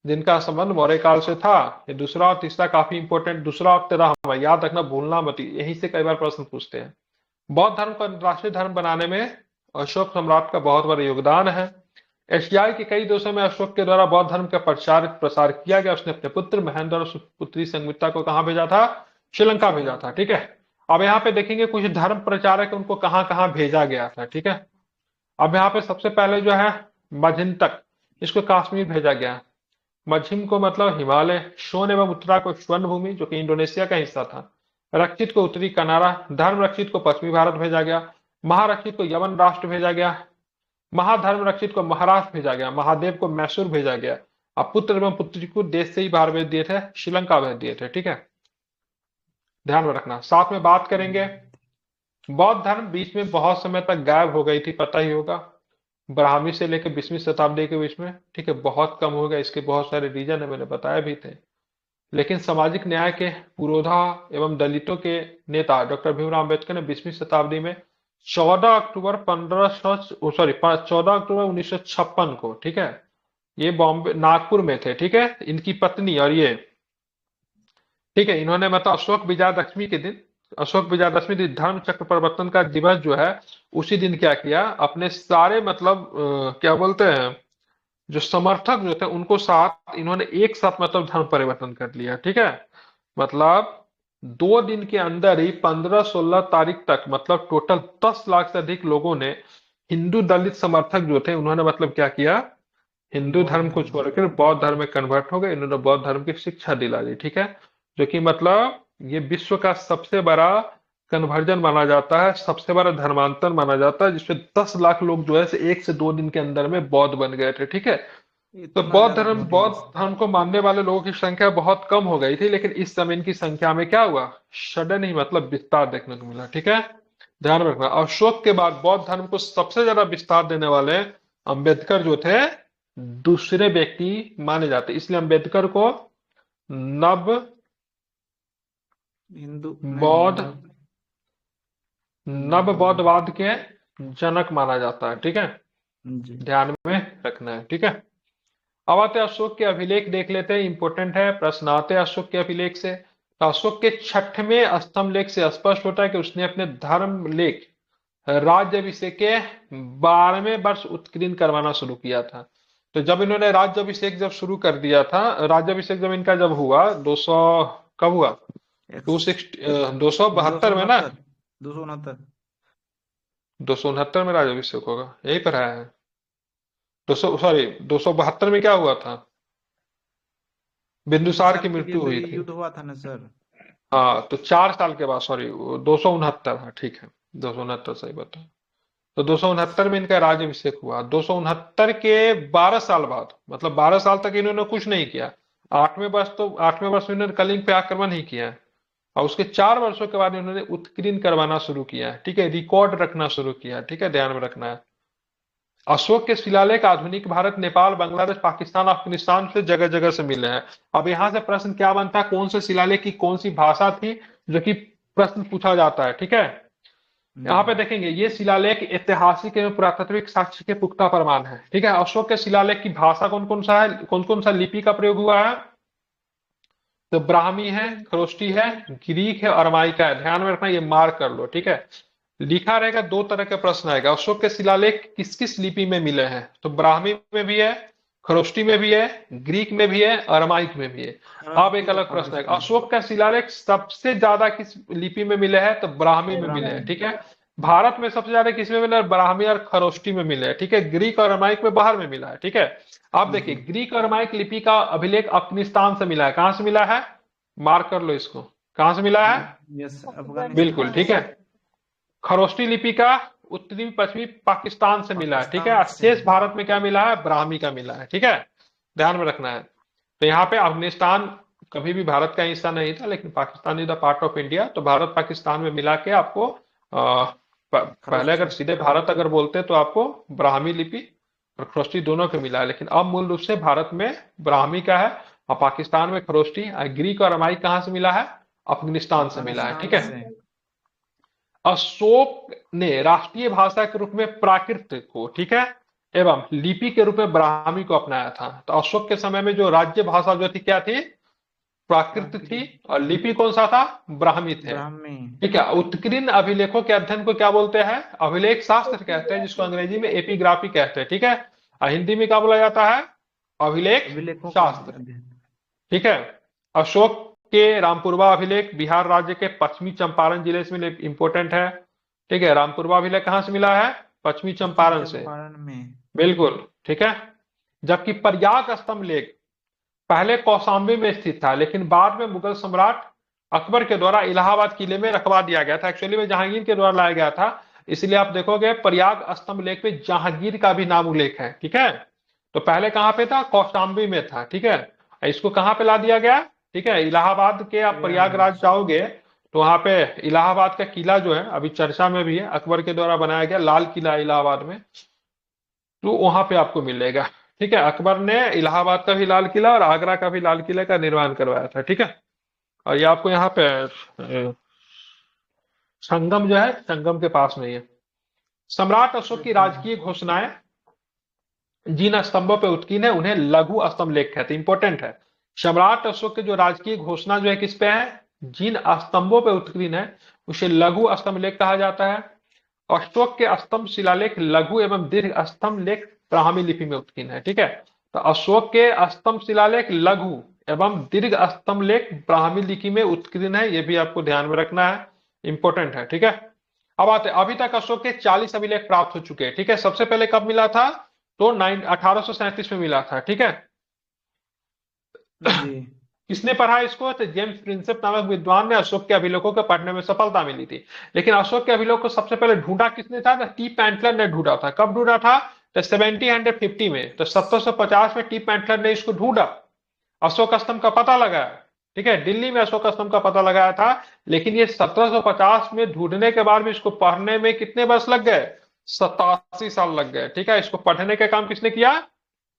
जिनका संबंध मौर्य काल से था। ये दूसरा और तीसरा काफी इंपॉर्टेंट, दूसरा और 13वां याद रखना, भूलना मत, यहीं से कई बार प्रश्न पूछते हैं। बौद्ध धर्म को राष्ट्रीय धर्म बनाने में अशोक सम्राट का बहुत बड़ा योगदान है। एशियाई के कई देशों में अशोक के द्वारा बौद्ध धर्म का प्रचार प्रसार किया गया। उसने अपने पुत्र महेंद्र और पुत्री संगमित्रा को कहां भेजा था, श्रीलंका भेजा था, ठीक है। अब यहाँ पे देखेंगे कुछ धर्म प्रचारक उनको कहां कहां भेजा गया था, ठीक है। अब यहाँ पे सबसे पहले जो है मझिंतक, इसको कश्मीर भेजा गया। मझिम को मतलब हिमालय, शोन एवं उत्तरा को स्वर्ण भूमि जो कि इंडोनेशिया का हिस्सा था, रक्षित को उत्तरी कनारा, धर्म रक्षित को पश्चिमी भारत भेजा गया, महारक्षित को यमन राष्ट्र भेजा गया, महाधर्म रक्षित को महाराष्ट्र भेजा गया, महादेव को मैसूर भेजा गया, और पुत्र एवं पुत्री को देश से ही बाहर भेज दिए थे, श्रीलंका भेज दिए थे, ठीक है। ध्यान में रखना। साथ में बात करेंगे बौद्ध धर्म बीच में बहुत समय तक गायब हो गई थी, पता ही होगा, ब्राह्मी से लेकर 20वीं शताब्दी के बीच में, ठीक है, बहुत कम हो गया। इसके बहुत सारे रीजन है, मैंने बताया भी थे। लेकिन सामाजिक न्याय के पुरोधा एवं दलितों के नेता डॉक्टर भीमराव अम्बेडकर ने 20वीं शताब्दी में 14 अक्टूबर 1956 को, ठीक है, ये बॉम्बे नागपुर में थे, ठीक है, इनकी पत्नी और ये, ठीक है, इन्होंने मतलब अशोक विजयादशमी दिन धर्म चक्र प्रवर्तन का दिवस जो है उसी दिन क्या किया, अपने सारे मतलब क्या बोलते हैं जो समर्थक जो थे उनको साथ इन्होंने एक साथ मतलब धर्म परिवर्तन कर लिया, ठीक है। मतलब 2 दिन के अंदर ही 15-16 तारीख तक मतलब टोटल 10 लाख से अधिक लोगों ने, हिंदू दलित समर्थक जो थे उन्होंने मतलब क्या किया, हिंदू बौद्ध धर्म को धर्म छोड़कर बौद्ध धर्म में कन्वर्ट हो गए, इन्होंने बौद्ध धर्म की शिक्षा दिला दी, ठीक है। जो कि मतलब ये विश्व का सबसे बड़ा कन्वर्जन माना जाता है, सबसे बड़ा धर्मांतर माना जाता है, जिसमें 10 लाख लोग जो है 1 से 2 दिन के अंदर में बौद्ध बन गए थे, ठीक है। तो इतना ज्यादा बढ़ गया। बौद्ध धर्म को मानने वाले लोगों की संख्या बहुत कम हो गई थी, लेकिन इस समय इनकी संख्या में क्या हुआ, सडन ही मतलब विस्तार देखने को मिला, ठीक है। ध्यान रखना, अशोक के बाद बौद्ध धर्म को सबसे ज्यादा विस्तार देने वाले अंबेडकर जो थे दूसरे व्यक्ति माने जाते, इसलिए अंबेडकर को नव हिंदू नहीं बौद्ध नव बौद्धवाद के जनक माना जाता है, ठीक है, जी ध्यान में रखना है, ठीक है। अब आते हैं अशोक के अभिलेख देख लेते हैं, इंपॉर्टेंट है, प्रश्न आते हैं अशोक के अभिलेख से। तो अशोक के 6वें स्तंभ लेख से स्पष्ट होता है कि उसने अपने धर्म लेख राज्याभिषेक के 12वें वर्ष उत्कीर्ण करवाना शुरू किया था। तो जब इन्होंने राज्याभिषेक जब शुरू कर दिया था, राज्याभिषेक जब इनका जब हुआ 200 कब हुआ 272 में ना, 269 269 में राज्याभिषेक होगा, यही पर है 272 में क्या हुआ था, बिंदुसार की मृत्यु तो हुई ये थी। युद्ध हुआ था ना सर। हाँ, तो 4 साल के बाद, सॉरी 269, हाँ ठीक है, 269 सही बता। तो 269 में इनका राज्याभिषेक हुआ, 269 के 12 साल बाद, मतलब 12 साल तक इन्होंने कुछ नहीं किया। 8वें वर्ष में इन्होंने कलिंग पे आक्रमण ही किया है, और उसके 4 वर्षों के बाद इन्होंने उत्कीर्ण करवाना शुरू किया है, ठीक है, रिकॉर्ड रखना शुरू किया है, ठीक है, ध्यान में रखना है। अशोक के शिलालेख आधुनिक भारत, नेपाल, बांग्लादेश, पाकिस्तान, अफगानिस्तान से जगह जगह से मिले हैं। अब यहां से प्रश्न क्या बनता है, कौन से शिलालेख की कौन सी भाषा थी, जो कि प्रश्न पूछा जाता है, ठीक है। यहाँ पे देखेंगे ये शिलालेख ऐतिहासिक एवं पुरातात्विक साक्ष्य के पुख्ता प्रमाण है, ठीक है। अशोक के शिलालेख की भाषा कौन कौन सा है, कौन कौन सा लिपि का प्रयोग हुआ है, तो ब्राह्मी है, खरोष्टी है, ग्रीक है, अरमाइक है, ध्यान में रखना, ये मार्क कर लो, ठीक है। लिखा रहेगा, 2 तरह के प्रश्न आएगा, अशोक के शिलालेख किस किस लिपि में मिले हैं, तो ब्राह्मी में भी है, खरोष्टी में भी है, ग्रीक में भी है, अरमाइक में भी है। अब एक अलग प्रश्न है, अशोक का शिलालेख सबसे ज्यादा किस लिपि में मिले हैं, तो ब्राह्मी में मिले हैं, ठीक है। भारत में सबसे ज्यादा किस में मिला है, ब्राह्मी और खरोष्टी में मिले हैं, ठीक है। ग्रीक और अरमाइक में बाहर में मिला है, ठीक है। आप देखिए ग्रीक और अरमाइक लिपि का अभिलेख अफगानिस्तान से मिला है, कहां से मिला है, मार्क कर लो इसको, कहां से मिला है, यस अफगानिस्तान बिल्कुल ठीक है। खरोष्टी लिपि का उत्तरी पश्चिमी पाकिस्तान से मिला है, ठीक है। शेष भारत में क्या मिला है, ब्राह्मी का मिला है, ठीक है, ध्यान में रखना है। तो यहाँ पे अफगानिस्तान कभी भी भारत का हिस्सा नहीं था, लेकिन Pakistan is the part of India, तो भारत पाकिस्तान में मिला के आपको पहले अगर सीधे भारत अगर बोलते तो आपको ब्राह्मी लिपि और खरोष्टी दोनों का मिला है, लेकिन अब मूल रूप से भारत में ब्राह्मी का है और पाकिस्तान में खरोष्टी। ग्रीक और अरमाइक कहाँ से मिला है, अफगानिस्तान से मिला है, ठीक है। अशोक ने राष्ट्रीय भाषा के रूप में प्राकृत को, ठीक है, एवं लिपि के रूप में ब्राह्मी को अपनाया था। तो अशोक के समय में जो राज्य भाषा जो थी क्या थी, प्राकृत थी, और लिपि कौन सा था, ब्राह्मी थे, ठीक है। उत्कीर्ण अभिलेखों के अध्ययन को क्या बोलते हैं, अभिलेख शास्त्र कहते हैं, जिसको अंग्रेजी में एपिग्राफी कहते हैं, ठीक है। और हिंदी में क्या बोला जाता है, अभिलेख शास्त्र, ठीक है। अशोक के रामपुरवा अभिलेख बिहार राज्य के पश्चिमी चंपारण जिले से मिले, इंपोर्टेंट है, ठीक है। रामपुरवा अभिलेख कहां से मिला है, पश्चिमी चंपारण से, बिल्कुल ठीक है। जबकि प्रयाग स्तंभ लेख पहले कौशाम्बी में स्थित था, लेकिन बाद में मुगल सम्राट अकबर के द्वारा इलाहाबाद किले में रखवा दिया गया था। एक्चुअली में जहांगीर के द्वारा लाया गया था, इसलिए आप देखोगे प्रयाग स्तंभ लेख में जहांगीर का भी नाम उल्लेख है, ठीक है। तो पहले कहां पे था, कौशाम्बी में था, ठीक है। इसको कहां पे ला दिया गया, ठीक है, इलाहाबाद के, आप प्रयागराज जाओगे तो वहां पे इलाहाबाद का किला जो है अभी चर्चा में भी है, अकबर के द्वारा बनाया गया लाल किला इलाहाबाद में, तो वहां पे आपको मिलेगा, ठीक है, अकबर ने इलाहाबाद का भी लाल किला और आगरा का भी लाल किले का निर्माण करवाया था। ठीक है, और ये आपको यहाँ पे संगम जो है, संगम के पास में ही है। सम्राट अशोक की राजकीय घोषणाएं जिन स्तंभों पे उत्कीर्ण है उन्हें लघु स्तंभ लेख कहते हैं। इंपॉर्टेंट है, सम्राट अशोक की जो राजकीय घोषणा जो है किस पे है, जिन स्तंभों पे उत्कीर्ण है उसे लघु स्तंभ लेख कहा जाता है। अशोक के स्तंभ शिलालेख लघु एवं दीर्घ स्तंभ लेख ब्राह्मी लिपि में उत्कीर्ण है। ठीक है, तो अशोक के स्तंभ शिलालेख लघु एवं दीर्घ स्तंभ लेख ब्राह्मी लिपि में उत्कीर्ण है, ये भी आपको ध्यान में रखना है, इंपॉर्टेंट है। ठीक है, अब आते अभी तक अशोक के 40 अभिलेख प्राप्त हो चुके हैं। ठीक है, सबसे पहले कब मिला था, तो 1837 में मिला था। ठीक है, जी। किसने पढ़ा इसको, तो जेम्स प्रिंसेप नामक विद्वान ने अशोक के अभिलेखों को पढ़ने में सफलता मिली थी। लेकिन अशोक के अभिलेख को सबसे पहले ढूंढा किसने था, तो टी पैंटलर ने ढूंढा था। कब ढूंढा था, तो 1750 में, तो 1750 में टी पैंटलर ने इसको ढूंढा, अशोक स्तंभ का पता लगाया। ठीक है, दिल्ली में अशोक स्तंभ का पता लगाया था, लेकिन ये 1750 में ढूंढने के बाद भी इसको पढ़ने में कितने वर्ष लग गए, 87 साल लग गए। ठीक है, इसको पढ़ने का काम किसने किया,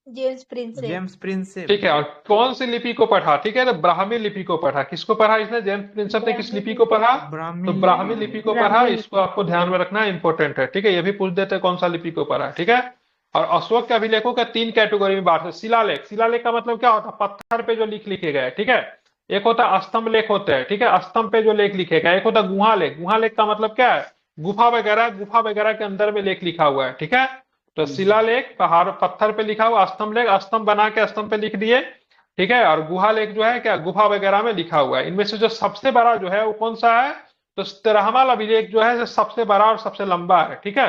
जेम्स प्रिंसेप। James Prinsep. ठीक है, और कौन सी लिपि को पढ़ा, ठीक है, तो ब्राह्मी लिपि को पढ़ा। किसको पढ़ा इसने, जेम्स प्रिंसेप ने किस लिपि को पढ़ा, तो ब्राह्मी लिपि को पढ़ा। इसको आपको ध्यान में रखना, इंपॉर्टेंट है। ठीक है, ये भी पूछ देते हैं कौन सा लिपि को पढ़ा। ठीक है, और अशोक के अभिलेखों का 3 कैटेगरी में बांट है। शिलालेख, शिलालेख का मतलब क्या होता है, पत्थर पे जो लिख लिखे गए। ठीक है, एक होता है स्तंभ लेख होते हैं। ठीक है, स्तंभ पे जो लेख लिखे गए। एक होता है गुहा लेख, गुहा लेख का मतलब क्या है, गुफा वगैरह, गुफा वगैरह के अंदर में लेख लिखा हुआ है। ठीक है, तो शिलालेख पहाड़ पत्थर पे लिखा हुआ, स्तंभ लेख स्तंभ बना के स्तंभ पे लिख दिए। ठीक है, और गुहा लेख जो है क्या, गुफा वगैरह में लिखा हुआ है। इनमें से जो सबसे बड़ा जो है वो कौन सा है, तो 13वां अभिलेख जो है जो सबसे बड़ा और सबसे लंबा है। ठीक है,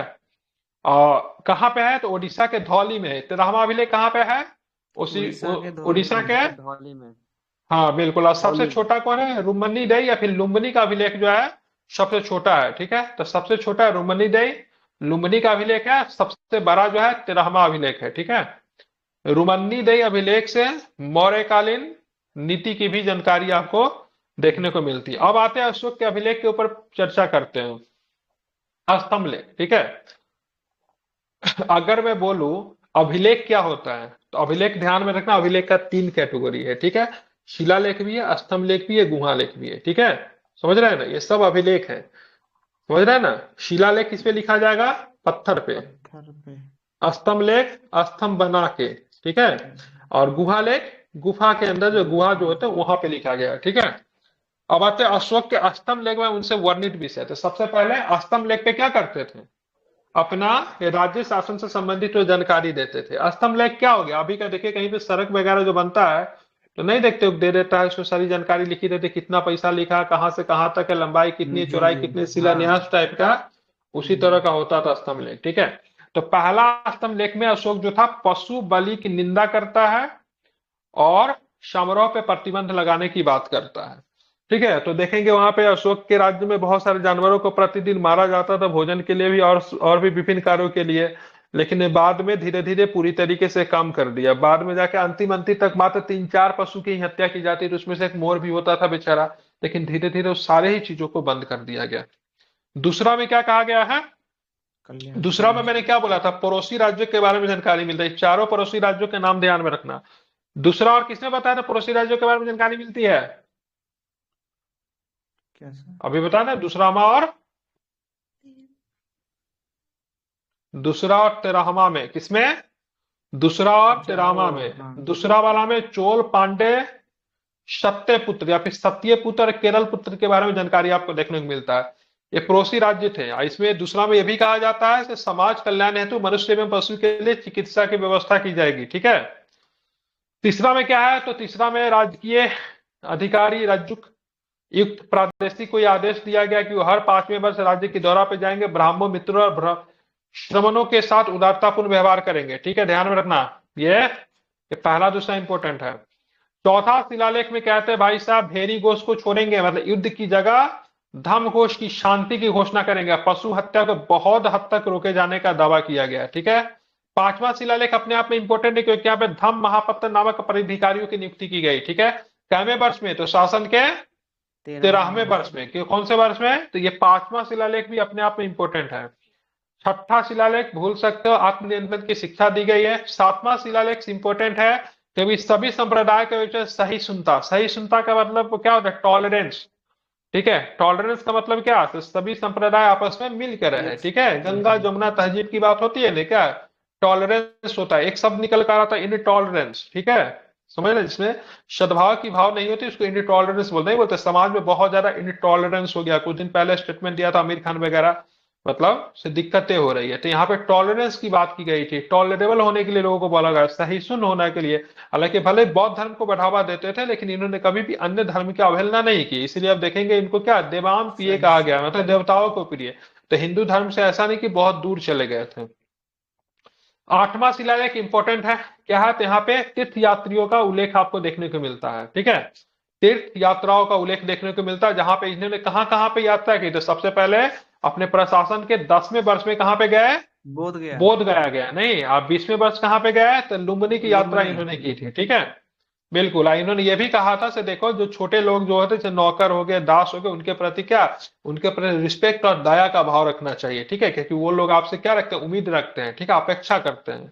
और कहाँ पे है, तो ओडिशा के धौली में है। 13वां अभिलेख कहाँ पे है, उड़ीसा के, धौली में। हाँ बिल्कुल। और सबसे छोटा कौन है, रुमनी दई या फिर लुम्बिनी का अभिलेख जो है सबसे छोटा है। ठीक है, तो सबसे छोटा है रुमनी दई, लुम्बिनी का अभिलेख है। सबसे बड़ा जो है 13वां अभिलेख है। ठीक है, रुमनी दई अभिलेख से मौर्यकालीन नीति की भी जानकारी आपको देखने को मिलती है। अब आते हैं अशोक के अभिलेख के ऊपर चर्चा करते हैं। स्तंभ लेख, ठीक है, अगर मैं बोलूं अभिलेख क्या होता है, तो अभिलेख ध्यान में रखना, अभिलेख का 3 कैटेगरी है। ठीक है, शिलालेख भी है, स्तंभ लेख भी है, गुहा लेख भी है। ठीक है, समझ रहे हैं ना, ये सब अभिलेख है, समझ रहे हैं ना। शिलालेख किस पे लिखा जाएगा, पत्थर पे। स्तंभ लेख स्तंभ बना के, ठीक है, और गुहा लेख गुफा के अंदर जो गुहा जो होता है वहां पे लिखा गया। ठीक है, अब आते हैं अशोक के स्तंभ लेख में उनसे वर्णित विषय। तो सबसे पहले स्तंभ लेख पे क्या करते थे, अपना राज्य शासन से संबंधित जो जानकारी देते थे। स्तंभ लेख क्या हो गया, अभी का देखिए कहीं पे सड़क वगैरह जो बनता है तो नहीं देखते, दे देता है, उसमें सारी जानकारी लिखी रहती, कितना पैसा लिखा, कहां से कहां तक है, लंबाई कितनी, चौड़ाई कितनी, शिलान्यास टाइप का, उसी तरह का होता था स्तंभ लेख। ठीक है, तो पहला स्तंभ लेख में अशोक जो था पशु बलि की निंदा करता है और समारोह पे प्रतिबंध लगाने की बात करता है। ठीक है, तो देखेंगे वहां पे अशोक के राज्य में बहुत सारे जानवरों को प्रतिदिन मारा जाता था, भोजन के लिए भी और भी विभिन्न कार्यों के लिए। लेकिन बाद में धीरे धीरे पूरी तरीके से कम कर दिया। बाद में जाके अंतिम तक मात्र 3-4 पशु की हत्या की जाती थी, उसमें से एक मोर भी होता था बेचारा। लेकिन धीरे धीरे उस सारे ही चीजों को बंद कर दिया गया। दूसरा में क्या कहा गया है, दूसरा में मैंने क्या बोला था, पड़ोसी राज्यों के बारे में जानकारी मिल रही है। चारों पड़ोसी राज्यों के नाम ध्यान में रखना। दूसरा और किसने बताया था पड़ोसी राज्यों के बारे में जानकारी मिलती है, अभी बताना, दूसरा और दूसरा और 13वां में, किसमें, दूसरा और 13वां में। दूसरा वाला में चोल, पांडे, सत्यपुत्र या फिर सत्यपुत्र और केरल पुत्र के बारे में जानकारी आपको देखने को मिलता है। ये पड़ोसी राज्य थे। इसमें दूसरा में यह भी कहा जाता है कि समाज कल्याण हेतु मनुष्य एवं पशु के लिए चिकित्सा की व्यवस्था की जाएगी। ठीक है, तीसरा में क्या है, तो तीसरा में राजकीय अधिकारी युक्त प्रादेशिक को आदेश दिया गया कि वो हर 5वें वर्ष राज्य के दौरा पे जाएंगे, ब्राह्मणों, मित्रों और श्रमणों के साथ उदारतापूर्ण व्यवहार करेंगे। ठीक है, ध्यान में रखना, ये पहला दूसरा इंपॉर्टेंट है। चौथा शिलालेख में कहते हैं भाई साहब भेरी घोष को छोड़ेंगे, मतलब युद्ध की जगह धम्म घोष की शांति की घोषणा करेंगे। पशु हत्या को बहुत हद तक रोके जाने का दावा किया गया। ठीक है, 5वां शिलालेख अपने आप में इंपॉर्टेंट है क्योंकि यहाँ पे धम्म महापत्र नामक पदाधिकारियों की नियुक्ति की गई। ठीक है, कैवें वर्ष में, तो शासन के 13वें वर्ष में। कौन से वर्ष में, तो ये 5वां शिलालेख भी अपने आप में इंपॉर्टेंट है। छठा शिलालेख भूल सकते हो, आत्मनियंत्रण की शिक्षा दी गई है। सातवां शिलालेख इंपॉर्टेंट है, क्योंकि सभी संप्रदाय के बीच में सहिष्णुता, सहिष्णुता का मतलब क्या होता है, टॉलरेंस। ठीक है, टॉलरेंस का मतलब क्या, तो सभी संप्रदाय आपस में मिल कर रहे, Yes. ठीक है, गंगा जमुना तहजीब की बात होती है ना, क्या टॉलरेंस होता है, एक शब्द निकल कर आता है इनटॉलरेंस, ठीक है, समझ रहे, जिसमें सद्भाव की भाव नहीं होती उसको इनटॉलरेंस बोलते, नहीं बोलते, समाज में बहुत ज्यादा इनटॉलरेंस हो गया, कुछ दिन पहले स्टेटमेंट दिया था आमिर खान वगैरह, मतलब से दिक्कतें हो रही है, तो यहाँ पे टॉलरेंस की बात की गई थी, टॉलरेबल होने के लिए लोगों को बोला गया, सहिष्णु होने के लिए। हालांकि भले बौद्ध धर्म को बढ़ावा देते थे, लेकिन इन्होंने कभी भी अन्य धर्म की अवहेलना नहीं की, इसलिए अब देखेंगे इनको क्या देवान प्रिय कहा गया, मतलब देवताओं को प्रिय। तो हिंदू धर्म से ऐसा नहीं कि बहुत दूर चले गए थे। आठवां शिलालेख इंपॉर्टेंट है, क्या है, तो यहाँ पे तीर्थ यात्रियों का उल्लेख आपको देखने को मिलता है, ठीक है, तीर्थ यात्राओं का उल्लेख देखने को मिलता है, जहां पे इन्होंने कहां कहां पे यात्रा की, तो सबसे पहले अपने प्रशासन के 10वें वर्ष में कहां पे गए, बोध गया। बोध गया गया, नहीं, आप 20वें वर्ष कहां पे गए, तो लुम्बिनी की यात्रा लुम्बिनी। इन्होंने की थी, ठीक है, बिल्कुल। इन्होंने ये भी कहा था से देखो, जो छोटे लोग जो होते थे, नौकर हो गए, दास हो गए, उनके प्रति क्या, उनके प्रति रिस्पेक्ट और दया का भाव रखना चाहिए, ठीक है, क्योंकि वो लोग आपसे क्या रखते हैं, उम्मीद रखते हैं, ठीक है, अपेक्षा करते हैं।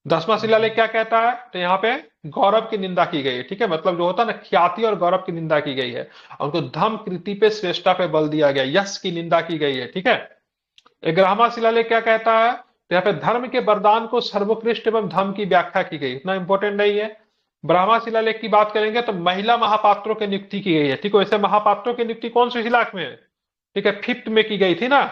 10वां शिलालेख क्या कहता है, तो यहाँ पे गौरव की निंदा की गई है, ठीक है, मतलब जो होता है ना, ख्याति और गौरव की निंदा की गई है, और उनको धर्म कृति पे श्रेष्ठता पे बल दिया गया, यश की निंदा की गई है, ठीक है। 11वां शिलालेख क्या कहता है, तो यहाँ पे धर्म के वरदान को सर्वोत्कृष्ट एवं धर्म की व्याख्या की गई, इतना इंपॉर्टेंट नहीं है। 12वां शिलालेख की बात करेंगे तो महिला महापात्रों की नियुक्ति की गई है, ठीक है, वैसे महापात्रों की नियुक्ति कौन सी शिलालेख में है, ठीक है, 5th में की गई थी ना,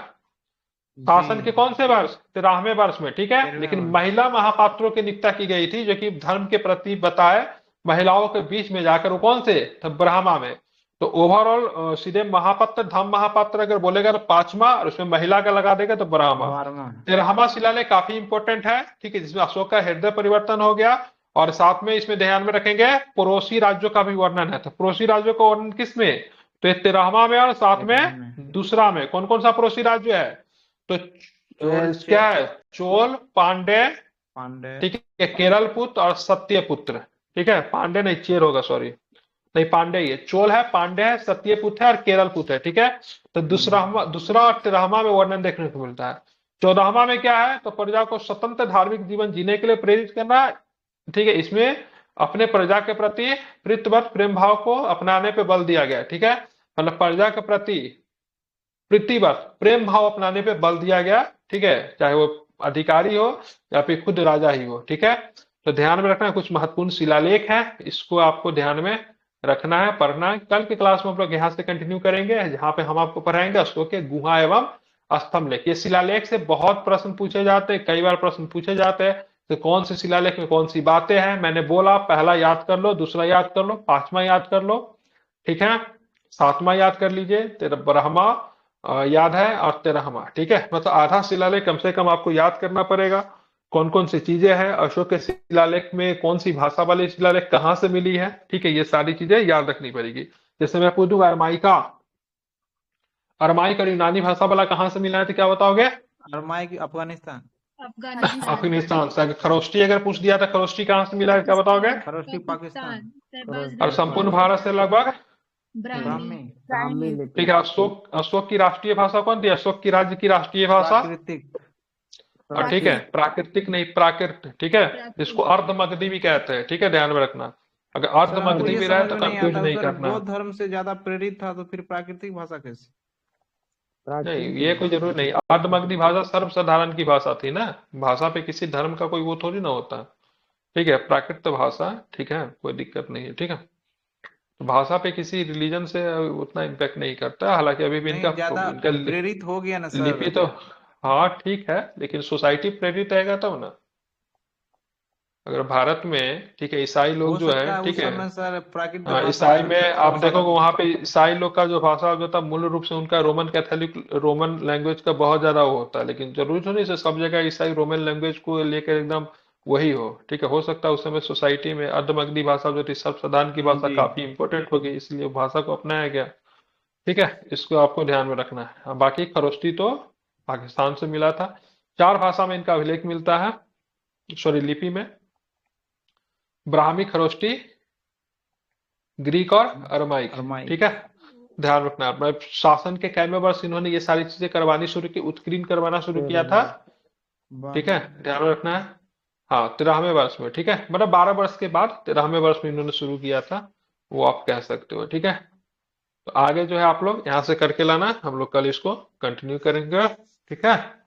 शासन के कौन से वर्ष, 13वें वर्ष में, ठीक है, 13वें लेकिन वर्ष। महिला महापात्रों की नियुक्ति की गई थी, जो कि धर्म के प्रति बताए महिलाओं के बीच में जाकर, वो कौन से, तो ब्रह्मा में। तो ओवरऑल सीधे महापात्र, धर्म महापात्र अगर बोलेगा तो 5वां, और उसमें महिला का लगा देगा तो ब्रह्मा। 12वां। 13वां शिलालेख काफी इंपॉर्टेंट है, ठीक है, जिसमें अशोक का हृदय परिवर्तन हो गया, और साथ में इसमें ध्यान में रखेंगे पड़ोसी राज्यों का भी वर्णन है, तो पड़ोसी राज्यों का वर्णन किसमें, तो 13वां में, और साथ 13वां में में। दूसरा में कौन कौन सा पड़ोसी राज्य है, तो चोल, क्या है, चोल, पांडे, पांडे। ठीक है, केरल पुत्र और सत्यपुत्र, ठीक है, पांडे नहीं, चेर होगा, सॉरी, नहीं पांडे ही है, चोल है, पांडे है, सत्यपुत्र है और केरल पुत्र है, ठीक है। तो दूसरा और 13वां में वर्णन देखने को मिलता है। 14वां में क्या है, तो प्रजा को स्वतंत्र धार्मिक जीवन जीने के लिए प्रेरित करना, ठीक है, इसमें अपने प्रजा के प्रति प्रीतिवत प्रेम भाव को अपनाने पे बल दिया गया, ठीक है, मतलब प्रजा के प्रति प्रीतिवत प्रेम भाव अपनाने पे बल दिया गया, ठीक है, चाहे वो अधिकारी हो या फिर खुद राजा ही हो, ठीक है। तो ध्यान में रखना, कुछ महत्वपूर्ण शिलालेख है, इसको आपको ध्यान में रखना है, पढ़ना है। कल की क्लास में हम लोग यहाँ से कंटिन्यू करेंगे, जहाँ पे हम आपको पढ़ाएंगे अशोक के गुहा एवं स्तंभ लेख। ये शिलालेख से बहुत प्रश्न पूछे जाते हैं, कई बार प्रश्न पूछे जाते हैं, तो कौन से शिलालेख में कौन सी बातें हैं, मैंने बोला पहला याद कर लो, दूसरा याद कर लो, 5वां याद कर लो, ठीक है, 7वां याद कर लीजिए, तेरा ब्रह्मा याद है, और 13वां, ठीक है, मतलब आधा शिलालेख कम से कम आपको याद करना पड़ेगा, कौन कौन सी चीजें हैं, अशोक के शिलालेख में कौन सी भाषा वाली शिलालेख कहाँ से मिली है, ठीक है, ये सारी चीजें याद रखनी पड़ेगी। जैसे मैं पूछूंगा अरमाइक और यूनानी भाषा वाला कहाँ से मिला है, तो क्या बताओगे, अरमाइक अफगानिस्तान। अफगानिस्तान, अफगानिस्तान से। अगर खरोष्टी अगर पूछ दिया था, खरोष्टी कहाँ से मिला है, क्या बताओगे, खरोष्टी पाकिस्तान। शहबाज और संपूर्ण भारत से लगभग, ब्राह्मी, ब्राह्मी। ठीक है। अशोक की राष्ट्रीय भाषा कौन थी, अशोक की राज्य की राष्ट्रीय भाषा, प्राकृतिक। ठीक है, प्राकृतिक नहीं, प्राकृत, ठीक है, जिसको अर्धमगधी भी कहते हैं, ठीक है, ध्यान में रखना, अगर सर, हमको अर्धमगधी ये भी रहे समझ तो में नहीं कंफ्यूज आता, नहीं सर करना। बौद्ध धर्म से ज्यादा प्रेरित था तो फिर प्राकृतिक भाषा कैसे? नहीं, ये कोई जरूरी नहीं, अर्धमगधी भाषा सर्वसाधारण की भाषा थी ना, भाषा पे किसी धर्म का कोई वो थोड़ी ना होता, ठीक है, प्राकृत भाषा, ठीक है, कोई दिक्कत नहीं है, ठीक है, तो भाषा पे किसी रिलीजन से उतना इम्पेक्ट नहीं करता, हालांकि अभी भी नहीं, ज्यादा इनका प्रेरित हो गया ना सर। लिपि तो, हाँ ठीक है, लेकिन सोसाइटी प्रेरित रहेगा तब ना, अगर भारत में, ठीक है, ईसाई लोग हो जो सकता है, है उस ठीक है, समय सर प्राकृत हाँ, भाषा ईसाई में आप भाषा देखोगे वहां पे ईसाई लोग का जो भाषा जो था मूल रूप से उनका रोमन कैथोलिक रोमन लैंग्वेज का बहुत ज्यादा वो होता है, लेकिन जरूरी तो नहीं से सब जगह ईसाई रोमन लैंग्वेज को लेकर एकदम वही हो, ठीक है, हो सकता है उस समय सोसाइटी में अर्धमगधी भाषा जो थी सर्वसाधारण की भाषा जी। काफी इंपॉर्टेंट हो गई, इसलिए भाषा को अपनाया गया, ठीक है, इसको आपको ध्यान में रखना है। बाकी खरोष्टी तो पाकिस्तान से मिला था। 4 भाषा में इनका अभिलेख मिलता है, सॉरी लिपि में, ब्राह्मी, खरोष्टी, ग्रीक और अरमाइक, अरमाइक। ठीक है, ध्यान रखना, मतलब शासन के कैमे वर्ष इन्होंने ये सारी चीजें करवानी शुरू की, उत्कीर्ण करवाना शुरू किया था। ठीक है, ध्यान रखना है। हाँ, 13वें वर्ष में, ठीक है, मतलब 12 वर्ष के बाद 13वें वर्ष में इन्होंने शुरू किया था, वो आप कह सकते हो। ठीक है, तो आगे जो है आप लोग यहाँ से करके लाना, हम लोग कल इसको कंटिन्यू करेंगे। ठीक है।